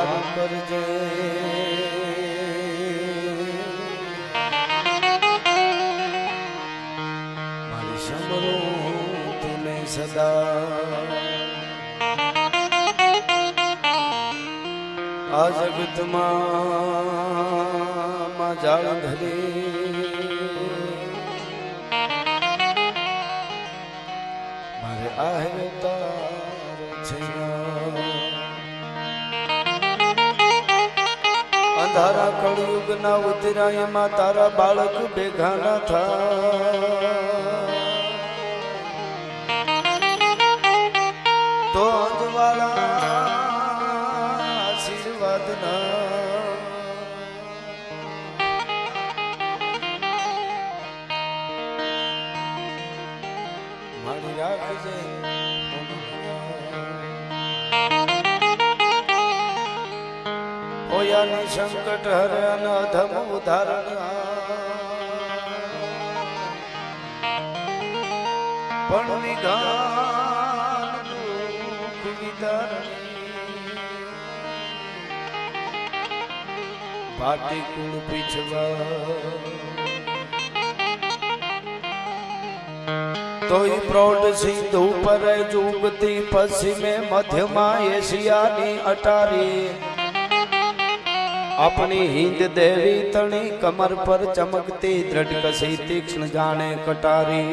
હારું કરજે મારી સમરું તુને સદા આ જગતમાં જાળ ધરી મારે આહે તારો છે અંધારા કળયુગના ઉતરાયમાં તારા બાળક ભેગા ના થા તો અંજવાળા આશીર્વાદ ના મારી રાખજે હોયાની સંકટ હરે અને અધમ ઉદાહરણ પણ વિધાન દુઃખ વિદારણી ભાટી કુળ પીછવા તોય પ્રૌઢ સિંધુ પર જુગતી પશ્ચિમે મધ્યમાં એશિયાની અટારી अपनी हिंद देवी तणी कमर पर चमकती दृढ़ कसी तीक्ष्ण जाने कटारी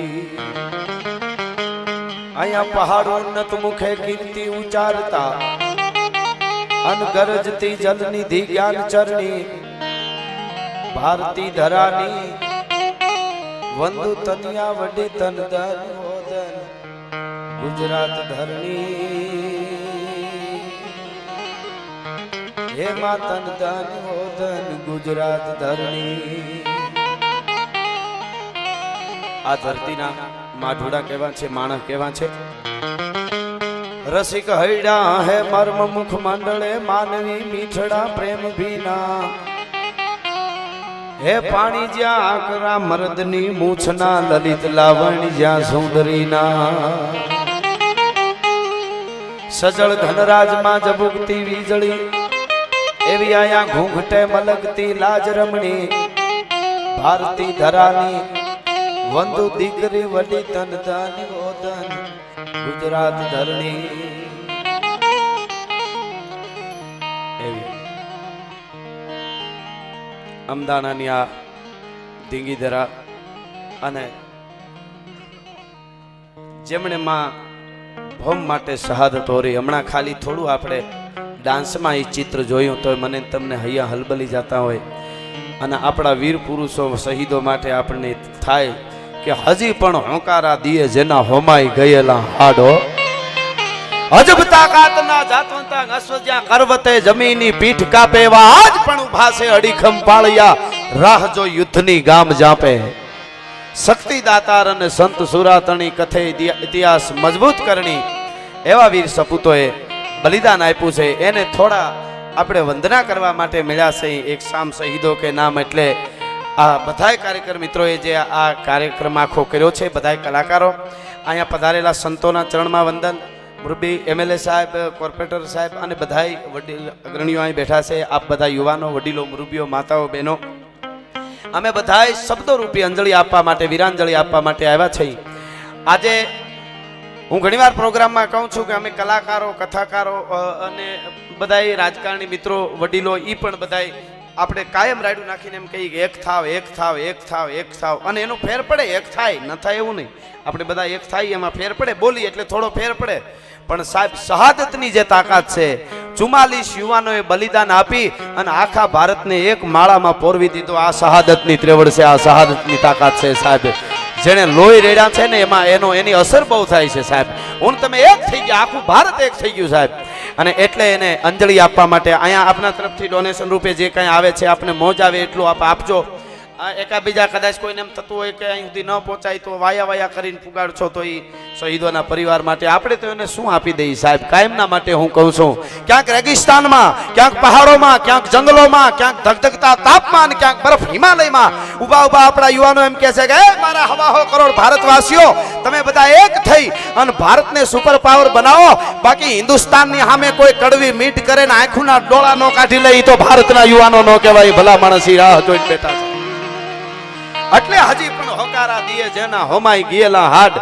अया पहाड़ों नत मुखे कीर्ति उचारता अन गरजती जल निधि ज्ञान चरणी भारती धरानी वंदु तनिया वडी तन दन होदन गुजरात धरणी हे मातन दान होदन गुजरात धरणी आ धरतीना माढोड़ा केवा छे माणस केवा छे रसिक हईड़ा है मर्म मुख मंडले मानवी मीठड़ा प्रेम भीना हे पाणी ज्या आकरा मर्दनी मूछना ललित लावणी ज्या सुंदरीना सजल घनराज मां जबुकती वीजળી एवी आया घूंघटे मलकती लाज रमणी भारती धरानी वंदु दीकरी वडी तन दानी होदन गुजरात धरणी एवी अमदानानी आ धींगीधरा अने जेमणे मां भोम माटे शहादत होरी हमणा खाली थोड़ू आपणे डांस में ये चित्र जोयुं तो मने तमने हया हलबली जाता होय अने आपड़ा वीर पुरुषों शहीदों माटे आपने थाय कि हजी पण होकारा दिए जेना होमाई गयेला हाडो अजब ताकात ना जातवंता अश्वज्या करवते जमीनी पीठ कापे वा आज पण उभा से अડીખમ पाळिया राह जो युद्धनी गाम जापे शक्ति दातार अने संत सुरातणी कथे इतिहास मजबूत करनी एवा वीर सपूतोए बलिदान आप्યું છે એને થોડા આપણે વંદના કરવા માટે મળ્યા છે એક શામ શહીદો કે નામ એટલે આ બધાય કાર્યકર મિત્રોએ જે આ કાર્યક્રમ આખો કર્યો છે બધાય કલાકારો અહીંયા પધારેલા સંતોના ચરણમાં વંદન મુરબી એમએલએ સાહેબ કોર્પોરેટર સાહેબ અને બધાય વડીલ અગ્રણીઓ અહીં બેઠા છે આપ બધા યુવાનો વડીલો મુરબીઓ માતાઓ બહેનો અમે બધાય શબ્દો રૂપી અંજલિ આપવા માટે વીરાંજલિ આપવા માટે આવ્યા છીએ આજે હું ઘણીવાર પ્રોગ્રામમાં કહું છું કે અમે કલાકારો કથાકારો અને બધાય રાજકારણી મિત્રો વડીલો ઈ પણ બધાય આપણે કાયમ રાડું નાખીને એમ કહીએ કે એક થાવ એક થાવ એક થાવ એક થાવ અને એનો ફેર પડે એક થાય ન થાય એવું નહીં આપણે બધા એક થાય એમાં ફેર પડે બોલી એટલે થોડો ફેર પડે પણ સાહેબ શહાદતની જે તાકાત છે 44 યુવાનોએ બલિદાન આપી અને આખા ભારતને એક માળામાં પોરવી દીધો આ શહાદતની ત્રેવડ છે આ શહાદતની તાકાત છે સાહેબ જેને લોહી રેડ્યા છે ને એમાં એની અસર બહુ થાય છે સાહેબ હું તમે એક થઈ ગયા આખું ભારત એક થઈ ગયું સાહેબ અને એટલે એને અંજલિ આપવા માટે અહીંયા આપના તરફથી ડોનેશન રૂપે જે કંઈ આવે છે આપને મોજ આવે એટલું આપ આપજો એકાબીજા કદાચ કોઈને એમ થતું હોય કે અહીં સુધી ન પહોંચાય તો વાયા વાયા કરીને પુગાડ છો તો એ શહીદોના પરિવાર માટે આપણે તો એને શું આપી દઈએ સાહેબ? કાયમના માટે હું કહું છું, ક્યાંક રેગિસ્તાનમાં, ક્યાંક પહાડોમાં, ક્યાંક જંગલોમાં, ક્યાંક ધગધગતા તાપમાન, ક્યાંક બરફ હિમાલયમાં ઊભા ઊભા આપણા યુવાનો એમ કહે છે કે મારા હવાહો કરોડ ભારતવાસીઓ, તમે બધા એક થઈ અને ભારતને સુપર પાવર બનાવો. બાકી હિન્દુસ્તાનની સામે કોઈ કડવી મીઠ કરે ને આંખોના ડોળા નો કાઢી લે તો ભારતના યુવાનો નો કહેવાય. ભલા માણસ રાહ જોઈને બેઠા છે. એટલે હજી પણ હોકારા દીએ જેના હોમાઈ ગયેલા હાડ,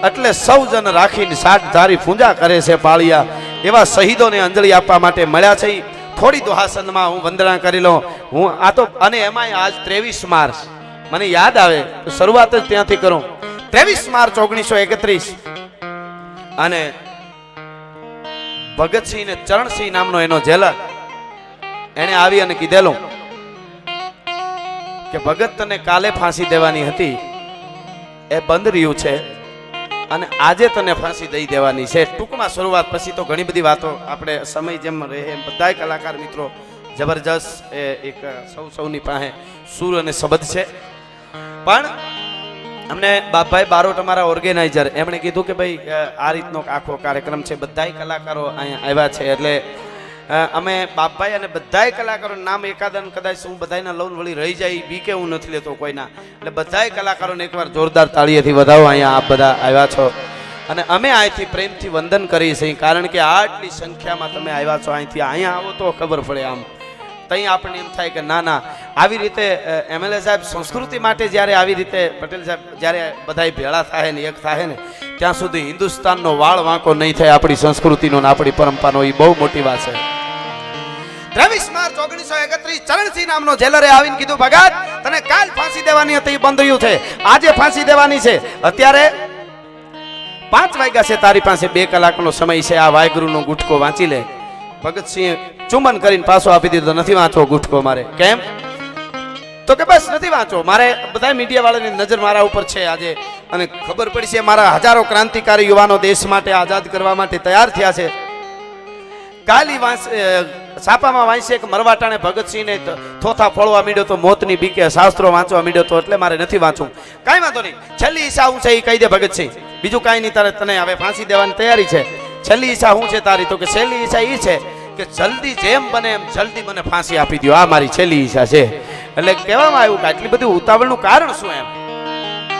એટલે સૌ જન રાખીને સાઠ ધારી પૂજા કરે છે પાળિયા. એવા શહીદોને અંજલિ આપવા માટે મળ્યા છે. થોડી દુહાસનમાં હું વંદના કરી લઉં. હું આ તો અને એમાંય આજ 23 માર્ચ મને યાદ આવે તો શરૂઆત જ ત્યાંથી કરું. 23 માર્ચ 1931 અને ભગતસિંહ ને ચરણસિંહ નામનો એનો જેલર એને આવી અને કીધેલું કે ભગત તને કાલે ફાંસી દેવાની હતી, એ બંધ રહ્યું છે અને આજે તને ફાંસી દઈ દેવાની છે. ટૂંકમાં શરૂઆત, પછી તો ઘણી બધી વાતો આપણે સમય જેમ રહે એમ બધાય કલાકાર મિત્રો જબરજસ્ત એક સૌની પાસે સૂર અને શબ્દ છે. પણ અમને બાપભાઈ બારોટ અમારા ઓર્ગેનાઇઝર એમણે કીધું કે ભાઈ આ રીતનો આખો કાર્યક્રમ છે, બધાય કલાકારો અહીંયા આવ્યા છે, એટલે અમે બાપભાઈ અને બધાય કલાકારોનું નામ એકાદન કદાચ હું બધાયના લઉં વળી રહી જાય બી કે હું નથી લેતો કોઈના, એટલે બધાય કલાકારોને એકવાર જોરદાર તાળીએથી વધાવો. અહીંયા આપ બધા આવ્યા છો અને અમે અહીંથી પ્રેમથી વંદન કરીએ છીએ, કારણ કે આટલી સંખ્યામાં તમે આવ્યા છો. અહીંયા આવો તો ખબર પડે. આમ તઈ આપણને એમ થાય કે ના આવી રીતે એમએલએ સાહેબ સંસ્કૃતિ માટે જ્યારે આવી રીતે પટેલ સાહેબ જ્યારે બધાય ભેળા થાય ને એક થાય ને ત્યાં સુધી હિન્દુસ્તાનનો વાળ વાંકો નહીં થાય આપણી સંસ્કૃતિનો ને આપણી પરંપરાનો. એ બહુ મોટી વાત છે. 23 માર્ચ 1931 ચરણસિંહ નામનો જેલરે આવીને કીધું ભગત તને કાલ ફાંસી દેવાની હતી, બંધ રહ્યું છે, આજે ફાંસી દેવાની છે. અત્યારે 5 વાગ્યા છે, તારી પાસે 2 કલાકનો સમય છે, આ વાયગુરુનો ગુટકો વાંચી લે. ભગતસિંહ ચુંબન કરીને પાછો આપી દીધો. નથી વાંચવો ગુટકો મારે. કેમ? તો કે બસ નથી વાંચવો, મારે બધા મીડિયા વાળાની નજર મારા ઉપર છે આજે અને ખબર પડી છે મારા હજારો ક્રાંતિકારી યુવાનો દેશ માટે આઝાદ કરવા માટે તૈયાર થયા છે. કાલી છાપામાં વાંચે કે મરવાટાણે ભગતસિંહને થોથા ફોડવા માંડ્યો તો મોતની બીકે શાસ્ત્રો વાંચવા માંડ્યો તો, એટલે મારે નથી વાંચવું. કાંઈ વાંધો નહીં, છેલ્લી ઈચ્છા હું છે એ કહી દે ભગતસિંહ, બીજું કાંઈ નહીં, તારે તને હવે ફાંસી દેવાની તૈયારી છે. છેલ્લી ઈચ્છા શું છે તારી? તો કે છેલ્લી ઈચ્છા એ છે કે જલ્દી જેમ બને એમ જલ્દી મને ફાંસી આપી દો, આ મારી છેલ્લી ઈચ્છા છે. એટલે કહેવામાં આવ્યું કે આટલી બધી ઉતાવળનું કારણ શું એમ?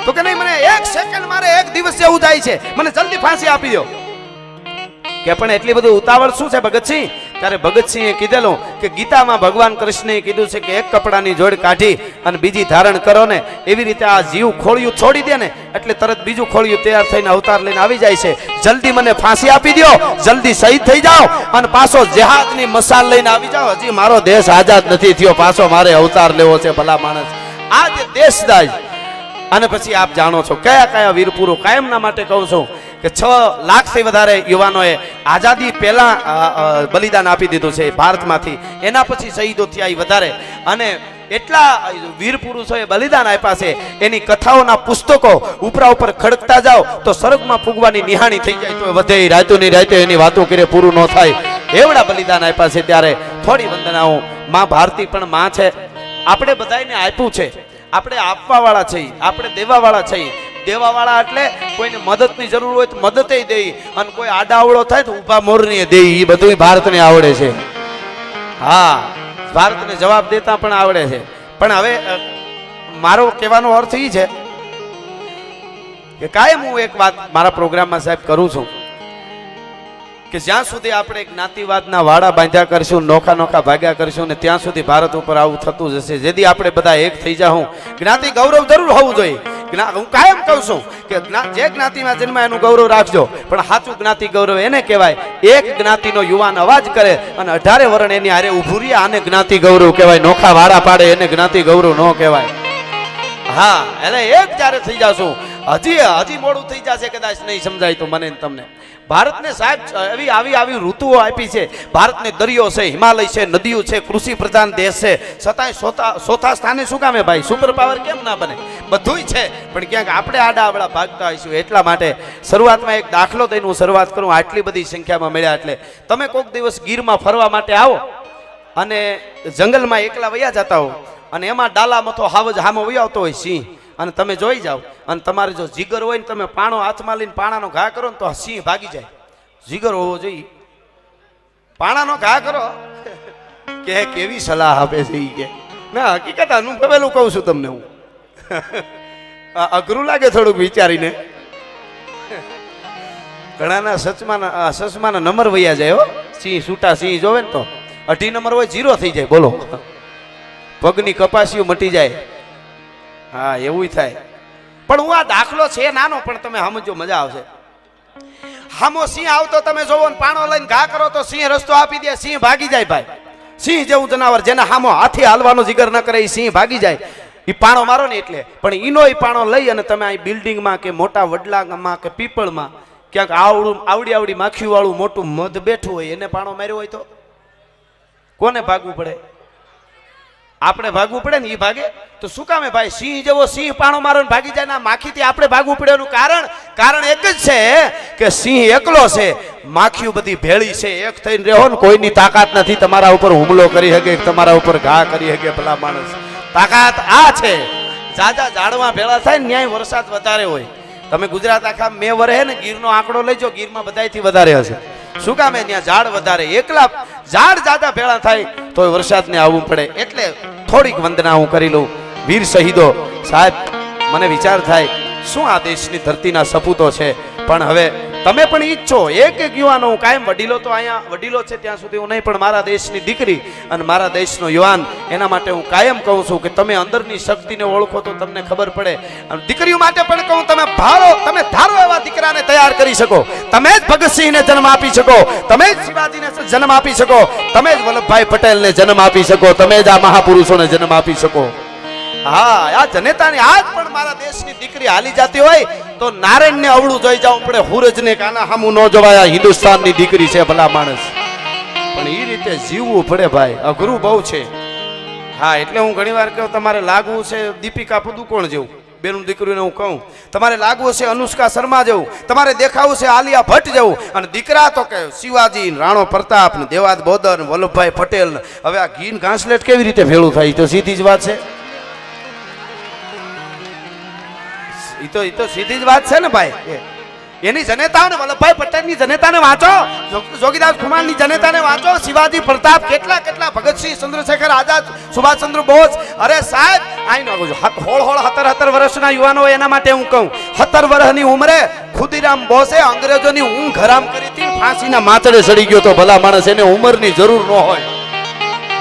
તો કે નહીં, મને 1 સેકન્ડ મારે 1 દિવસ જેવું થાય છે, મને જલ્દી ફાંસી આપી દો. કે પણ એટલી બધી ઉતાવળ શું છે ભગતસિંહ? ત્યારે ભગતસિંહે કીધેલું કે ગીતામાં ભગવાન કૃષ્ણએ કીધું છે કે એક કપડાની જોડ કાઢી અને બીજી ધારણ કરો ને, એવી રીતે આ જીવ ખોળિયું છોડી દે ને એટલે તરત બીજું ખોળિયું તૈયાર થઈને અવતાર લઈને આવી જાય છે. જલ્દી મને ફાંસી આપી દો, જલ્દી શહીદ થઈ જાઓ અને પાછો જેહાદની મસાલ લઈને આવી જાઓ. હજી મારો દેશ આઝાદ નથી થયો, પાછો મારે અવતાર લેવો છે. ભલા માણસ, આ જે દેશદાજ. અને પછી આપ જાણો છો કયા કયા વીરપુરો. કાયમના માટે કહું છું કે 6 લાખથી વધારે યુવાનોએ આઝાદી પહેલા બલિદાન આપી દીધું છે ભારતમાંથી. એના પછી શહીદો થયા એ વધારે, અને એટલા વીર પુરુષોએ બલિદાન આપ્યા છે. એની કથાઓના પુસ્તકો ઉપરા ઉપર ખડકતા જાઓ તો સ્વર્ગમાં ફૂગવાની નિહાણી થઈ જાય તો વધે. રાતોની રાતે એની વાતો કરે પૂરું ન થાય, એવડા બલિદાન આપ્યા છે. ત્યારે થોડી વંદનાઓ. માં ભારતી પણ માં છે. આપણે બધાને આપ્યું છે, આપણે આપવા વાળા છીએ, આપણે દેવા વાળા છીએ. દેવા વાળા એટલે કોઈને મદદની જરૂર હોય તો મદદ દે, અને કોઈ આડાવડો થાય તો ઊભા મોરની દે. એ બધું ભારતને આવડે છે. હા, ભારતને જવાબ દેતા પણ આવડે છે. પણ હવે મારો કહેવાનો અર્થ એ છે કે કાયમ હું એક વાત મારા પ્રોગ્રામમાં સાહેબ કરું છું કે જ્યાં સુધી આપણે જ્ઞાતિવાદના વાડા બાંધ્યા કરશું, નોખા નોખા ભાગ્યા કરશું ને ત્યાં સુધી ભારત ઉપર આવું થતું જશે. જેથી આપણે બધા એક થઈ જાઉં. જ્ઞાતિ ગૌરવ જરૂર હોવું જોઈએ. હું કાયમ કહું છું કે જે જ્ઞાતિમાં જન્મ એનું ગૌરવ રાખજો, પણ સાચું જ્ઞાતિ ગૌરવ એને કહેવાય એક જ્ઞાતિનો યુવાન અવાજ કરે અને 18 વર્ષ એની હારે ઊભું રહે, આને જ્ઞાતિ ગૌરવ કહેવાય. નોખા વાડા પાડે એને જ્ઞાતિ ગૌરવ ન કહેવાય. હા, એટલે એક જ્યારે થઈ જાશું, હજી મોડું થઈ જશે કદાચ નહીં સમજાય તો મને તમને. ભારતને સાહેબ આવી ઋતુઓ આપી છે. ભારતને દરિયો છે, હિમાલય છે, નદીઓ છે, કૃષિ પ્રધાન દેશ છે, છતાંય ચોથા સ્થાને શું કામે ભાઈ? સુપર પાવર કેમ ના બને? બધુંય છે, પણ ક્યાંક આપણે આડા આવડા ભાગતા હોઈશું. એટલા માટે શરૂઆતમાં એક દાખલો દઈને હું શરૂઆત કરું. આટલી બધી સંખ્યામાં મળ્યા એટલે તમે કોઈક દિવસ ગીરમાં ફરવા માટે આવો અને જંગલમાં એકલા વયા જતા હો અને એમાં ડાલામાં તો હાવજ હામો વયો આવતો હોય સિંહ અને તમે જોઈ જાઓ અને તમારે જો જીગર હોય ને તમે પાણો હાથમાં લઈને પાણાનો ઘા કરો ને તો સિંહ ભાગી જાય. જીગર હોવો જોઈએ. પાણાનો ઘા કરો કે કેવી સલાહ આપે છે ઈ કે ના હકીકત અનુભવેલું કહું છું તમને હું. અઘરું લાગે થોડુંક વિચારીને. ઘણાના સચમાના નંબર વયા જાય હો. સિંહ છૂટા સિંહ જોવે ને તો 2 નંબર હોય 0 થઈ જાય. બોલો પગની કપાસીઓ મટી જાય. હા એવું થાય. પણ હું આ દાખલો છે નાનો પણ તમે સમજો મજા આવશે. હામો સિંહ આવતો તમે જોવો ને પાણો લઈને ઘા કરો તો સિંહ રસ્તો આપી દે. સિંહ ભાગી જાય ભાઈ. સિંહ જેવું જનાવર જેને હામો હાથી હાલવાનો જીગર ન કરે એ સિંહ ભાગી જાય. એ પાણો મારો ને એટલે. પણ ઈનો એ પાણો લઈ અને તમે અહીં બિલ્ડિંગમાં કે મોટા વડલામાં કે પીપળમાં ક્યાંક આવડી માખીઓ વાળું મોટું મધ બેઠું હોય એને પાણો માર્યો હોય તો કોને ભાગવું પડે? આપણે ભાગવું પડે ને. એ ભાગે તો શું કામે ભાઈ? સિંહ જેવો સિંહ પાણો મારો ને ભાગી જાય ને માખીથી આપણે ભાગવું પડે એનું કારણ એક જ છે કે સિંહ એકલો છે, માખીઓ બધી ભેળી છે. એક થઈને રહો ને કોઈની તાકાત નથી તમારા ઉપર હુમલો કરી શકે, તમારા ઉપર ઘા કરી શકે. ભલા માણસ તાકાત આ છે. જાજા ઝાડમાં ભેળા થાય ને ન્યાય વરસાદ વધારે હોય. તમે ગુજરાત આખા મેં વરે ને ગીરનો આંકડો લેજો, ગીરમાં બધાયથી વધારે હશે. શું કામે? ત્યાં ઝાડ વધારે. એકલા ઝાડ જાજા ભેળા થાય તો વરસાદને આવવું પડે. એટલે થોડીક વંદના હું કરી લઉં. વીર શહીદો સાહેબ, મને વિચાર થાય શું આ દેશની ધરતીના સપૂતો છે. પણ હવે તમે પણ ઈચ્છો એક યુવાનો, હું કાયમ વડીલો તો અહીંયા વડીલો છે ત્યાં સુધી હું નહીં, પણ મારા દેશની દીકરી અને મારા દેશનો યુવાન, એના માટે હું કાયમ કહું છું કે તમે અંદરની શક્તિને ઓળખો તો તમને ખબર પડે. અને દીકરીઓ માટે પણ કહું, તમે ધારો એવા દીકરાને તૈયાર કરી શકો. તમે જ ભગતસિંહને જન્મ આપી શકો, તમે જ શિવાજીને જન્મ આપી શકો, તમે જ વલ્લભભાઈ પટેલને જન્મ આપી શકો, તમે જ આ મહાપુરુષોને જન્મ આપી શકો. હા, આ જનેતાની આજ પણ મારા દેશની દીકરી હાલી જતી હોય તો નારાયણને અવળું જોઈ જવું પડે. હુરજને કાના હામું ન જોવાયા. હિન્દુસ્તાનની દીકરી છે ભલા માણસ. પણ એ રીતે જીવવું પડે ભાઈ, અઘરું બહુ છે. હા, એટલે હું ઘણી વાર કહું તમારે લાગવું છે દીપિકા પદુકોણ જેવું, બેનું દીકરીને હું કહું તમારે લાગવું છે અનુષ્કા શર્મા જેવું, તમારે દેખાવું છે આલિયા ભટ્ટ જેવું. અને દીકરા તો કે શિવાજી, રાણો પ્રતાપ, દેવાદ બોદર, વલ્લભભાઈ પટેલ. હવે આ ઘીન ઘાસલેટ કેવી રીતે ભેળું થાય? તો સીધી જ વાત છે. એ તો સીધી જ વાત છે ને ભાઈ. એની જનેતાઓને, વલ્લભભાઈ પટેલની જનેતાને વાંચો, જોગીદાસ કુમારની જનેતાને વાંચો, શિવાજી પ્રતાપ, કેટલા ભગતસિંહ, ચંદ્રશેખર આઝાદ, સુભાષચંદ્ર બોઝ. અરે સાહેબ આઈ નો હોળ 17 વર્ષના યુવાનો હોય એના માટે હું કહું. 17 વર્ષની ઉંમરે ખુદીરામ બોસે અંગ્રેજોની ઊંઘ હરામ કરી હતી, ફાંસીના માથડે ચડી ગયો તો ભલા માણસ. એને ઉંમરની જરૂર ન હોય,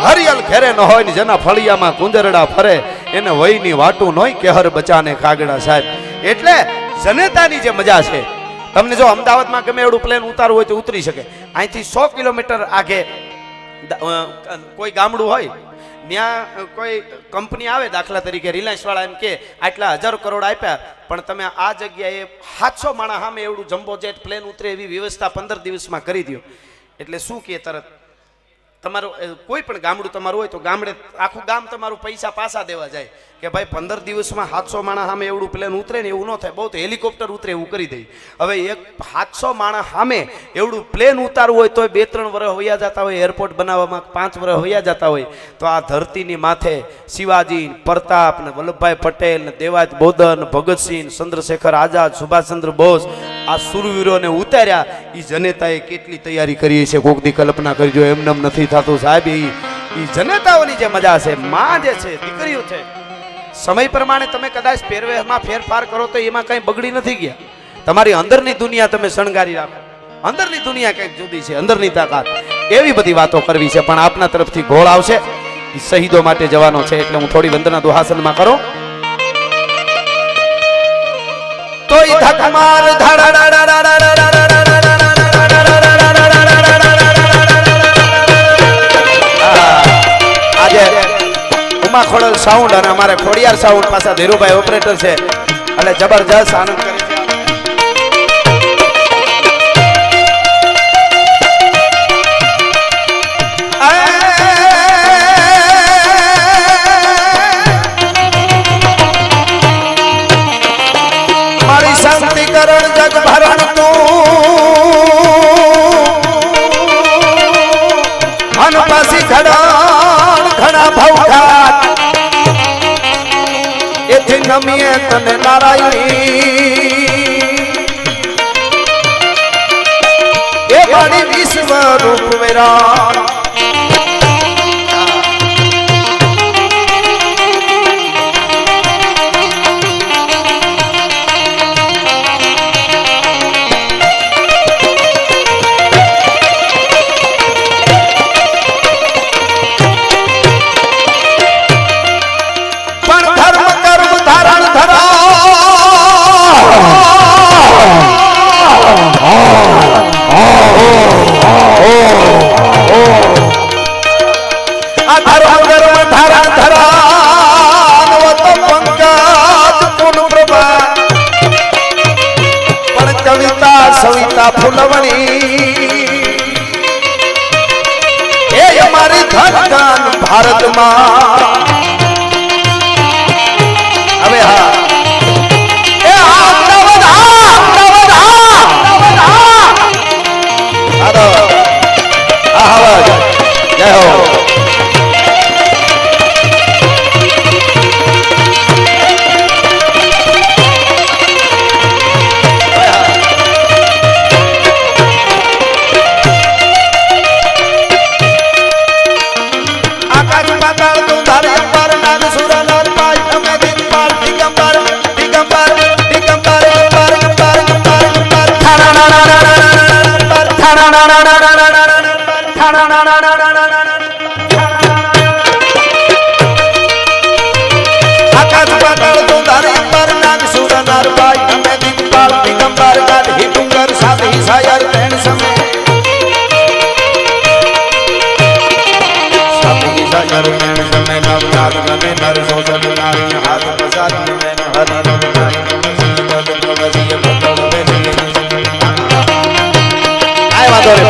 હરિયલ ઘેરે ન હોય ને જેના ફળિયામાં કુંદરડા ફરે એને વયની વાટું ન હોય, કેહર બચાને કાગડા. સાહેબ એટલે જનેતાની જે મજા છે, તમને જો અમદાવાદમાં ગમે એવડું પ્લેન ઉતારવું હોય તો ઉતરી શકે. અહીંથી 100 કિલોમીટર આગે કોઈ ગામડું હોય, ત્યાં કોઈ કંપની આવે, દાખલા તરીકે રિલાયન્સ વાળા એમ કે આટલા 1000 કરોડ આપ્યા, પણ તમે આ જગ્યાએ 700 માણસ સામે એવડું જમ્બો જેટ પ્લેન ઉતરે એવી વ્યવસ્થા 15 દિવસમાં કરી દો. એટલે શું કે તરત તમારું કોઈ પણ ગામડું તમારું હોય તો ગામડે આખું ગામ તમારું પૈસા પાછા દેવા જાય કે ભાઈ 15 દિવસમાં 700 માણસ સામે એવડું પ્લેન ઉતરે ને એવું ન થાય, બહુ તો હેલિકોપ્ટર ઉતરે એવું કરી દઈ. હવે એક 700 માણસ સામે એવડું પ્લેન ઉતારવું હોય તો 2-3 વર્ષ વયા જતા હોય, એરપોર્ટ બનાવવામાં 5 વર્ષ વયા જતા હોય. તો આ ધરતીની માથે શિવાજી, પ્રતાપ ને વલ્લભભાઈ પટેલ ને દેવાજ બોદર ને ભગતસિંહ, ચંદ્રશેખર આઝાદ, સુભાષચંદ્ર બોઝ, આ સુરવીરોને ઉતાર્યા. એ જનેતાએ કેટલી તૈયારી કરી છે, કોકની કલ્પના કરજો. એમને નથી થતું સાહેબ. એ જનેતાઓની જે મજા છે, માં જે છે, દીકરીઓ છે, સમય પ્રમાણે તમે કદાચ પહેરવેશમાં ફેરફાર કરો તો એમાં કંઈ બગડી નથી ગયા. તમારી અંદરની દુનિયા તમે શણગારી રાખો. અંદરની દુનિયા કંઈક જુદી છે, અંદરની તાકાત. એવી બધી વાતો કરવી છે. પણ આપના તરફથી ઘોળ આવશે, એ શહીદો માટે જવાનો છે. એટલે હું થોડી વંદના દુહાસનમાં કરું. તો ધકમાર આજે ઉમા ખોડલ સાઉન્ડ અને અમારે ખોડિયાર સાઉન્ડ પાછા ધીરુભાઈ ઓપરેટર છે, એટલે જબરજસ્ત આનંદ કરે છે. મારી શાંતિ કરણ જગ ભરણ તું અન પાસી ઘણા ઘણા ભવઘાત એથી નમીએ તને નારાયણી એ મારી વિશ્વ રૂપ વિરાટ સવિતા ફૂલવણી એ અમારી ધન ભારતમાં હવે હા એ જય હો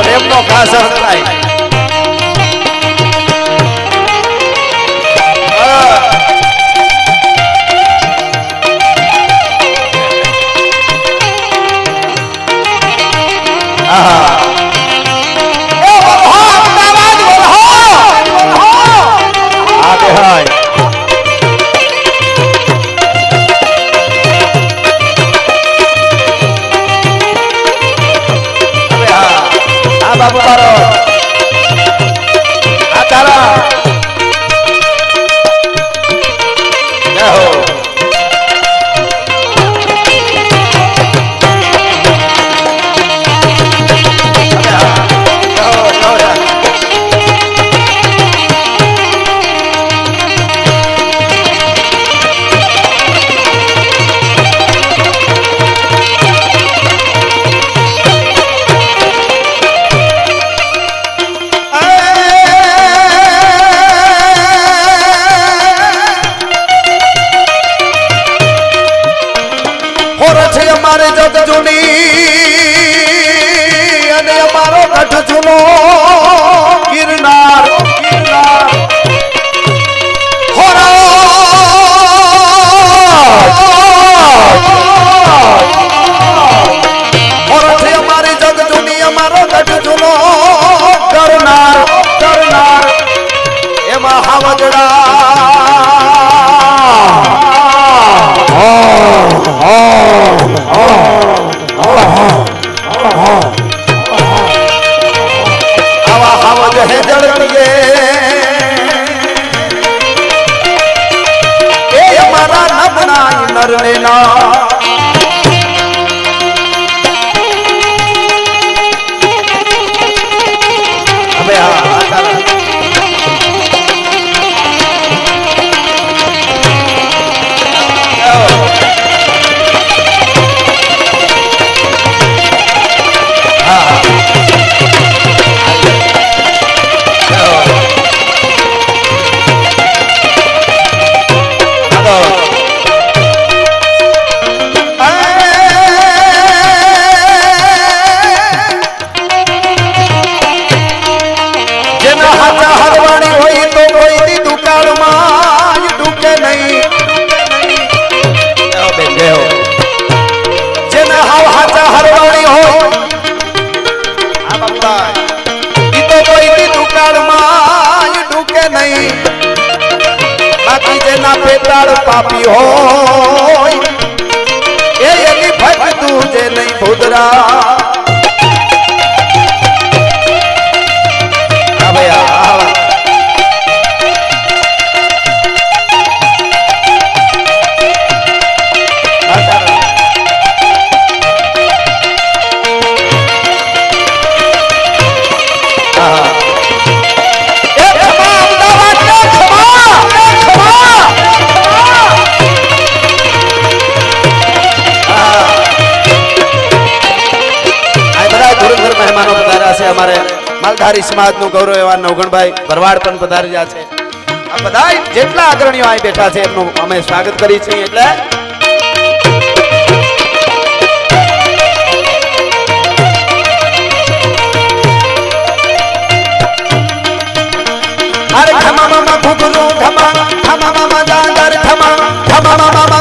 પ્રેમનો ખાસ થાય બાબુ મારો આ તારા જય હો દયાળ પાપી હોય એની ભક્ત તું જે નહીં ભૂદરા અમારે માલધારી સમાજ નું ગૌરવ એવા નવગણભાઈ ભરવાડ પણ પધારી રહ્યા છે આ બધા જેટલા અગ્રણીઓ અહીં બેઠા છે એમનું અમે સ્વાગત કરી છીએ એટલે અરે ખમા મામા ઘુઘરો ખમા ખમા મામા દાદર ખમા ખમા મામા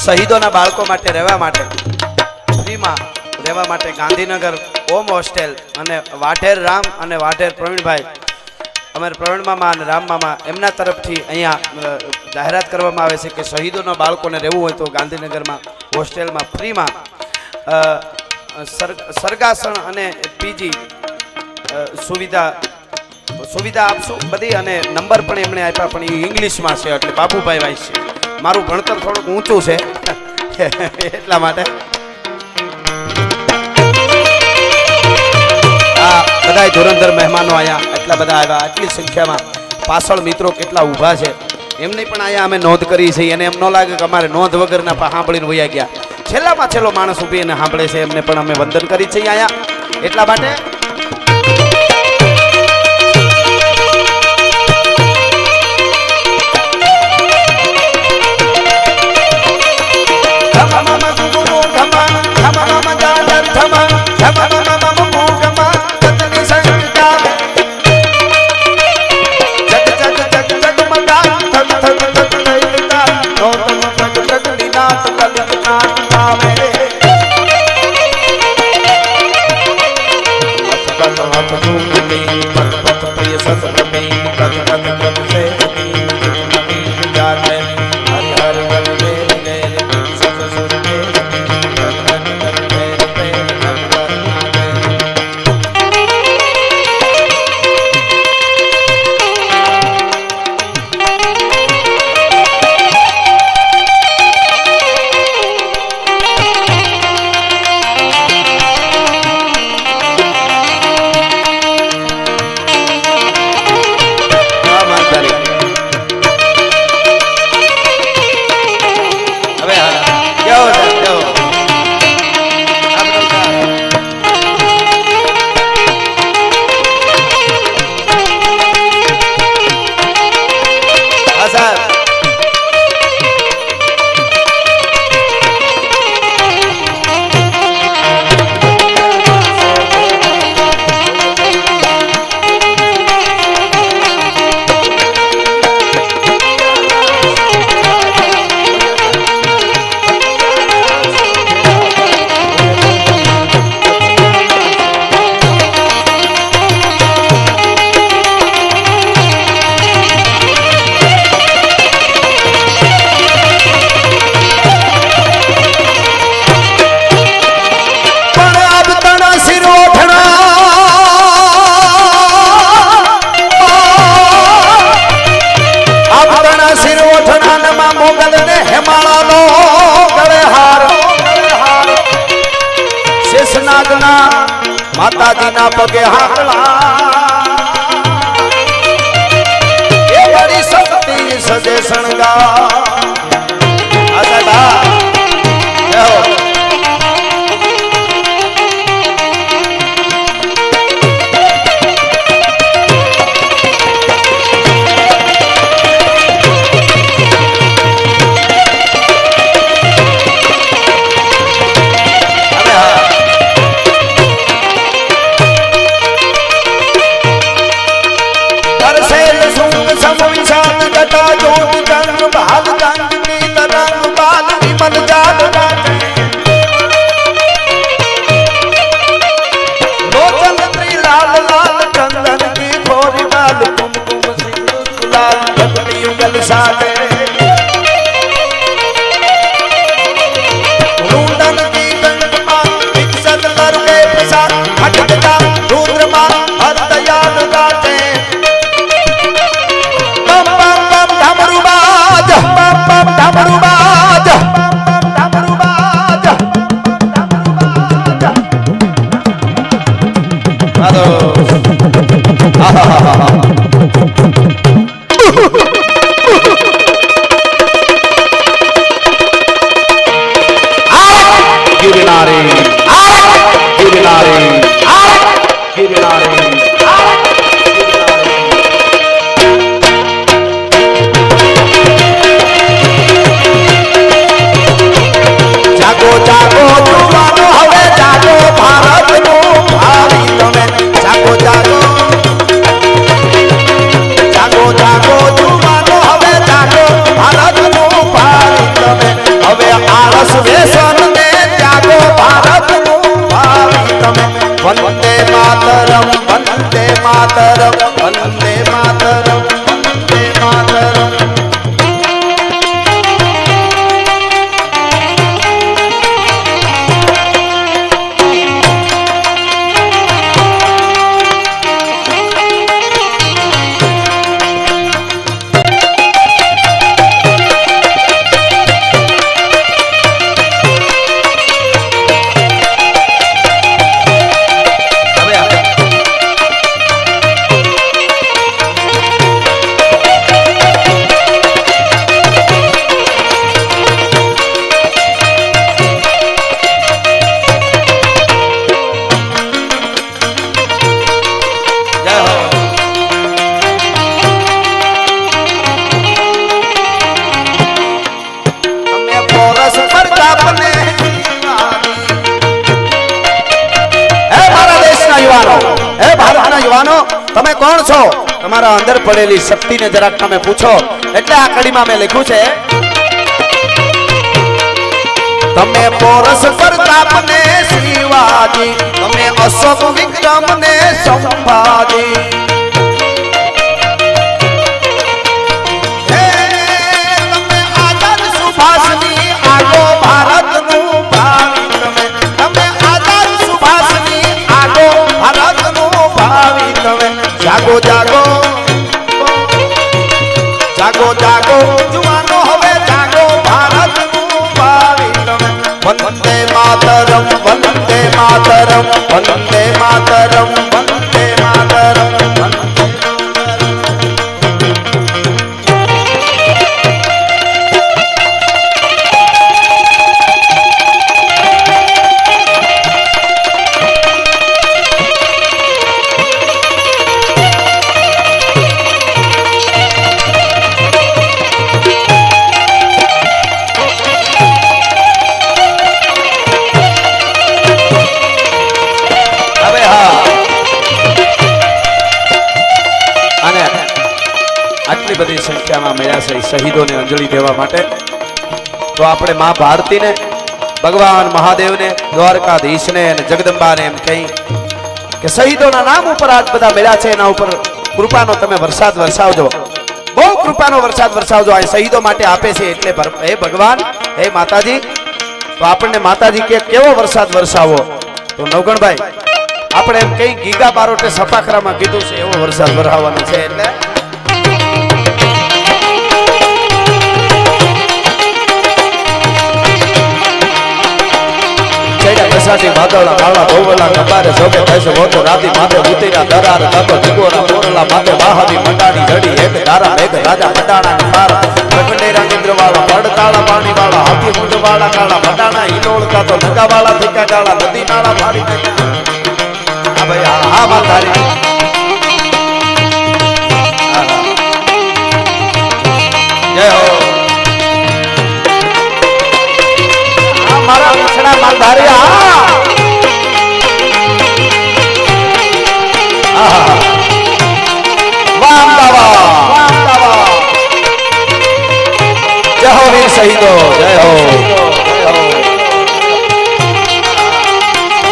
શહીદોના બાળકો માટે રહેવા માટે ફ્રીમાં રહેવા માટે ગાંધીનગર ઓમ હોસ્ટેલ અને વાઢેર રામ અને વાઢેર પ્રવીણભાઈ અમારે પ્રવીણ મામા અને રામ મામા એમના તરફથી અહીંયા જાહેરાત કરવામાં આવે છે કે શહીદોના બાળકોને રહેવું હોય તો ગાંધીનગરમાં હોસ્ટેલમાં ફ્રીમાં સરગાસણ અને પીજી સુવિધા આપશું બધી અને નંબર પણ એમણે આપ્યા પણ એ ઇંગ્લિશમાં છે એટલે બાબુભાઈ વાઈસ છે મારું ભણતર થોડુંક ઊંચું છે એટલા માટે આ બધા ધુરંધર મહેમાનો અહીંયા એટલા બધા આવ્યા આટલી સંખ્યામાં પાછળ મિત્રો કેટલા ઊભા છે એમની પણ અહીંયા અમે નોંધ કરી છે અને એમ ન લાગે કે અમારે નોંધ વગરના સાંભળીને વયા ગયા છેલ્લામાં છેલ્લો માણસ ઊભી અને સાંભળે છે એમને પણ અમે વંદન કરી છે અહીંયા એટલા માટે કનૈયાના પગે હાકલા એ બડી શક્તિ સજે શણગાર વંદે માતરમ વંદે માતરમ વંદે માતરમ વંદે માતરમ તમે કોણ છો? તમારા અંદર પડેલી શક્તિને જરાક તમે પૂછો. એટલે આ કડીમાં મેં લખ્યું છે, તમે પોરસ પ્રતાપને શિવાજી, તમે અશોક વિક્રમને સંભાજી, તમે આઝાદ સુભાષની આગો ભારતનું ભાવિ, તમે આઝાદ સુભાષની આગો ભારતનું ભાવિ, તમે જાગો જાગો જાગો જાગો જુવાનો હવે જાગો ભારતનું ભાવિ, તમે વંદે માતરમ વંદે માતરમ વંદે માતરમ વંદે માતરમ વંદે બધી સંખ્યામાં મળ્યા છે શહીદોને અંજલિ દેવા માટે. તો આપણે મા ભારતીને, ભગવાન મહાદેવને, દ્વારકાધીશને અને જગદંબાને એમ કહી કે શહીદોના નામ ઉપર આજ બધા મળ્યા છે, એના ઉપર કૃપાનો તમે વરસાદ વરસાવજો, બહુ કૃપાનો વરસાદ વરસાવજો. આ શહીદો માટે આપે છે એટલે હે ભગવાન, હે માતાજી. તો આપણને માતાજી કે કેવો વરસાદ વરસાવો? તો નવગણભાઈ આપણે એમ કઈ ગીગા બારોટે સપાખરામાં કીધું છે એવો વરસાદ વરસાવવાનો છે. એટલે અસાટી વાદળા કાળા ધોવલા કબારે જોગે કૈસે મોતો રાતી માથે ઉતેરા દરાર તતો દિગોરા મોરલા માથે વાહવી મંડાણી જડી એક ધારા મેઘ રાજા મંડાણા પાર પ્રગટેરા ઇન્દ્રવાળા પડતાળા પાણીવાળા હાથી મુંડવાળા કાળા મંડાણા ઈનોળતા તો નગાવાળા ફીકા ગાળા નદી નાળા ફાડી આ ભાઈ આ માતારી જય હો મારા વિછડા માલધારિયા વાહ બાબા જય હો વીર શહીદો જય હો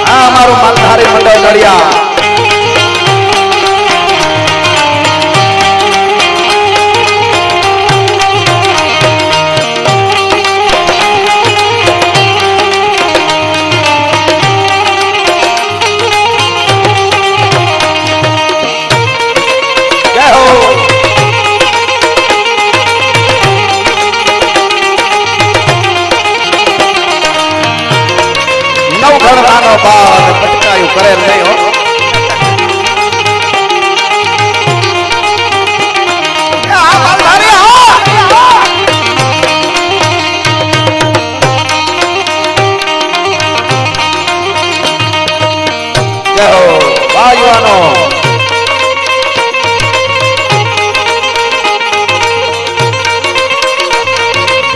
આ મારું માલધારી મંડળ નડિયા પટકાયું કરે નહીં હો જય હો ભાઈઓનો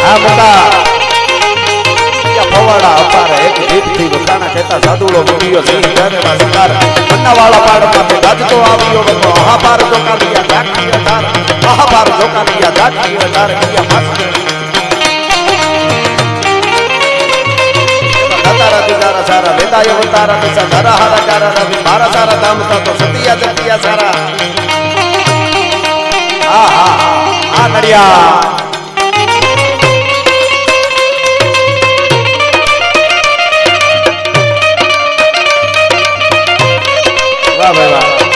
આ મોટા ફવાડા અપારે એક જીભથી વખાણા કહેતા સાદુડો મૂક્યો સિંહ ધરેલા શિકાર મન્નાવાળા પાડમાંથી ગાજતો આવ્યો હતો મહાભાર જોકાલિયા જાગીય ધાર મહાભાર જોકાલિયા જાગીય ધાર કિયા માસ્ટર તારા દિદારા સારા વેદાય અવતારા દિશા ધરા હારા કારા રવિ મારા સારા ધામ તો સતિયા જતિયા સારા આ નડિયા વાહ ભાઈ વાહ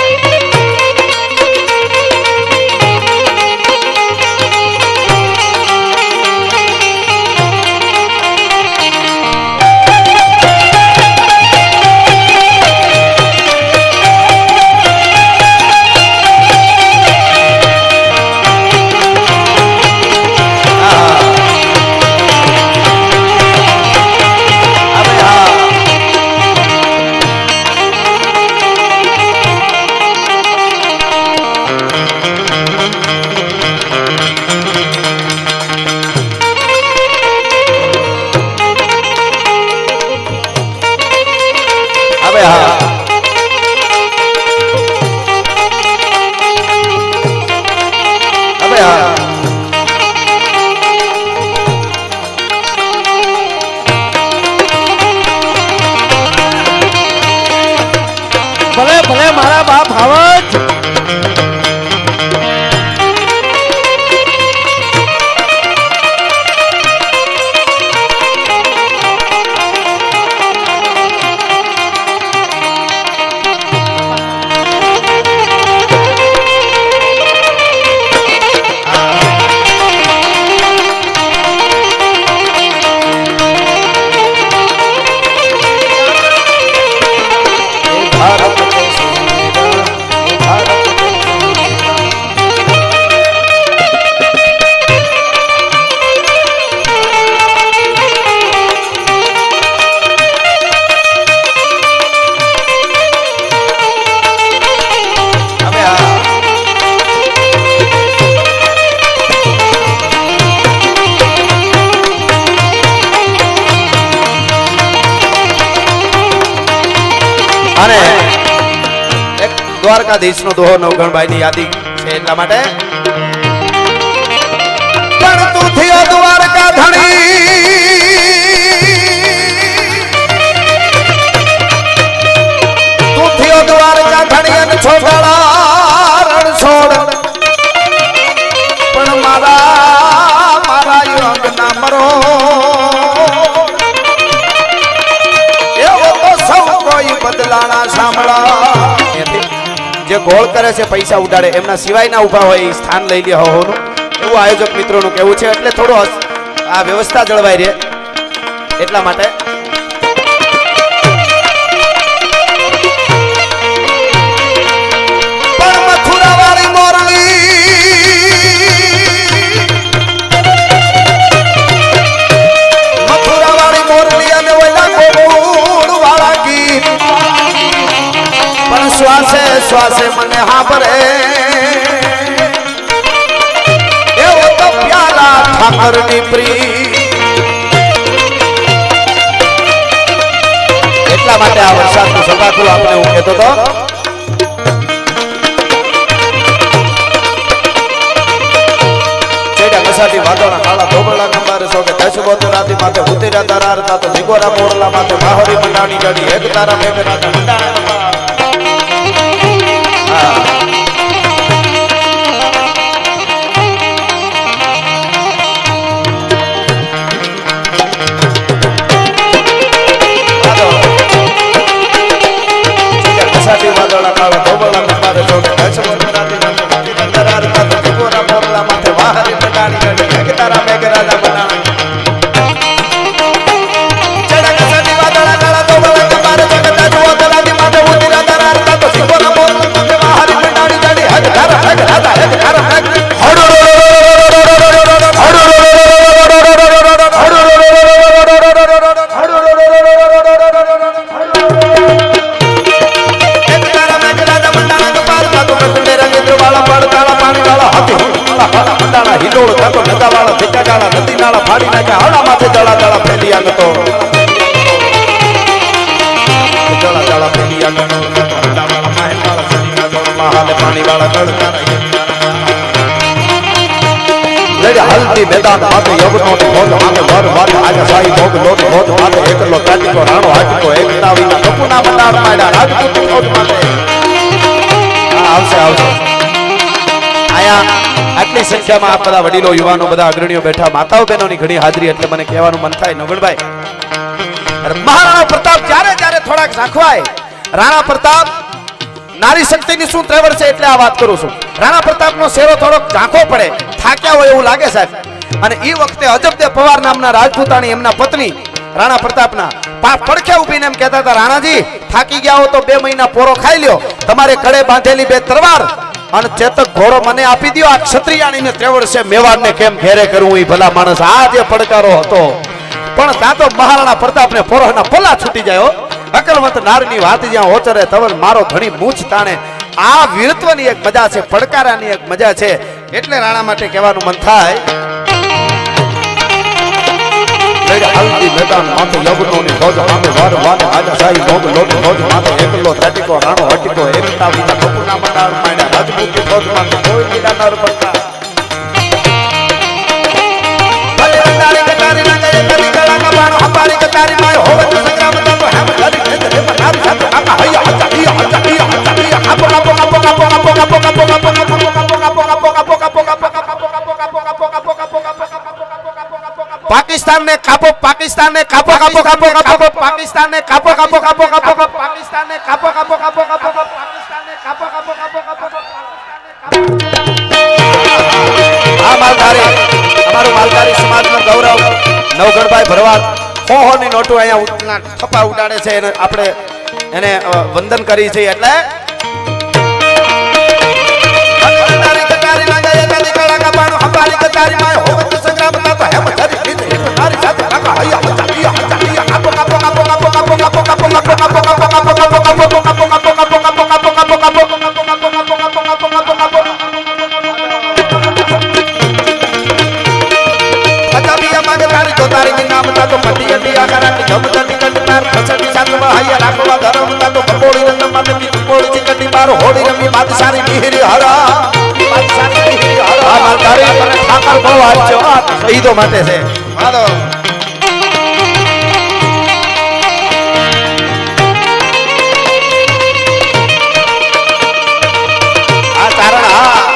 ભલે ભલે મારા બાપ આવજ અને એક દ્વારકાધીશનો દોહો નવગણભાઈની યાદી છે એટલા માટે પણ તું થયો દ્વારકા ધણી અને છોકરા રણ છોડ પણ મારા યોગ ના મરો બદલાણા સાંભળા જે ગોળ કરે છે પૈસા ઉડાડે એમના સિવાય ના ઉભા હોય સ્થાન લઈ લે હોનું એવું આયોજક મિત્રોનું કહેવું છે એટલે થોડો આ વ્યવસ્થા જળવાઈ રહે એટલા માટે શ્વાસે મને હાંભરે એવો તો પ્યાલા ઠાકરની પ્રી એટલા માટે આ વરસાદનું સભાખું આપણે હું કહેતો હતો કસાટી વાદળા કાળા ધોબળા કંબારે સો કે દશબોત રાતી માથે ઉતર્યા તારા રતા તો જીગોરા મોરલા માથે બાહોરી મંડાણી ગાડી એક તારા મેઘ રાજા મંડાણા કસાટી વાદળા કાળા ધોબળા કંબારે સો કે દશબોત રાતી માથે ઉતર્યા તારા રતા તો જીગોરા મોરલા માથે બાહોરી મંડાણી ગાડી એક તારા મેઘ રાજા મંડાણા હલ્દી મેદાન માથે યોગનો ભોજ માથે ભર ભર આજા સાઈ ભોગ લોટ ભોજ માથે એકલો તાટીકો રાણો હાટીકો એકતાવીના કપુના મંડાણ માડા રાજપૂત ભોજ માથે આવશે આવશે આયા આટલી સંખ્યામાં આ બધા વડીલો યુવાનો બધા અગ્રણીઓ બેઠા માતાઓ બહેનોની ઘણી હાજરી એટલે મને કહેવાનું મન થાય નવગણભાઈ મહારાણા પ્રતાપ જ્યારે જ્યારે થોડાક ઝાંખવાય રાણા પ્રતાપ નારી શક્તિની શું ત્રેવડ છે એટલે આ વાત કરું છું રાણા પ્રતાપનો શેરો થોડોક ઝાંખો પડે થાક્યા હોય એવું લાગે સાહેબ અને એ વખતે અજબદે પવાર નામના રાજપૂતાણી એમના પત્ની રાણા પ્રતાપના પડખે ઊભીને એમ કહેતા હતા રાણાજી થાકી ગયા હો તો 2 મહિના પોરો ખાઈ લ્યો તમારે કડે બાંધેલી 2 તલવાર અને ચેતક ઘોડો મને આપી દો આ ક્ષત્રિયાણીને ત્રેવડ છે મેવાડને કેમ ઘેરે કરવું એ ભલા માણસ આ જે પડકારો હતો પણ ત્યાં તો મહારાણા પ્રતાપને પોરોના પલ્લા છૂટી જાય અકલમત નારની વાત જ્યાં ઓચરે તવર મારો ઘણી મૂછ તાણે આ વીરત્વની એક મજા છે પડકારાની એક મજા છે એટલે રાણા માટે કહેવાનું મન થાય હલ્દી મેદાન માથે યવનોની ફોજ સામે વાર વાને આજા સાઈ ભોગ લોટ ફોજ માથે એકલો તાટીકો રાણો હટીકો એકતાવીના કપુના મંડાણ માંડ્યા રાજપૂતી ફોજ માથે કોઈ મીડાના રૂપકા ભલે મંડારી કટારી ના ગયે કદી કળા કા બાણો હપારી કટારી માં હોવે સંગ્રામ તો હેમ કરી ખેતરે મનારી સાથે કાકા હૈયા હજા હિયા હજા હિયા હજા હિયા કાપો કાપો કાપો કાપો કાપો કાપો કાપો કાપો કાપો पाकिस्तान ने कापो पाकिस्तान ने कापो कापो कापो कापो पाकिस्तान ने कापो कापो कापो कापो पाकिस्तान ने कापो कापो कापो कापो पाकिस्तान ने कापो कापो कापो कापो आ मालधारी हमारो मालधारी समाज નો ગૌરવ નવગણભાઈ ભરવાડ હોહોની નોટો અહીંયા ઉતના થપા ઉડાડે છે અને આપણે એને વંદન કરી છે એટલે કટારી કટારી ના ગયા કદી કળા કા બાણો હપારી કટારી માં હોવે સંગ્રામ તા તો હેમ ધરી નારી સાથે કાકા હૈયા હજા હિયા હજા હિયા કાપો કાપો કાપો કાપો કાપો કાપો કાપો કાપો કાપો કાપો કાપો કાપો કાપો કાપો કાપો કાપો શહીદો માટે છે હાલો આ કારણ હા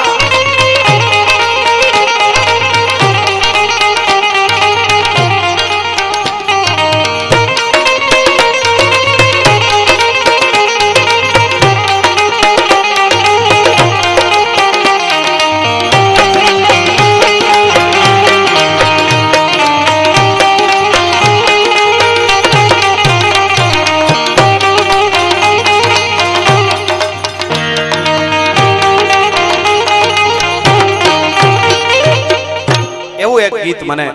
ગીત મને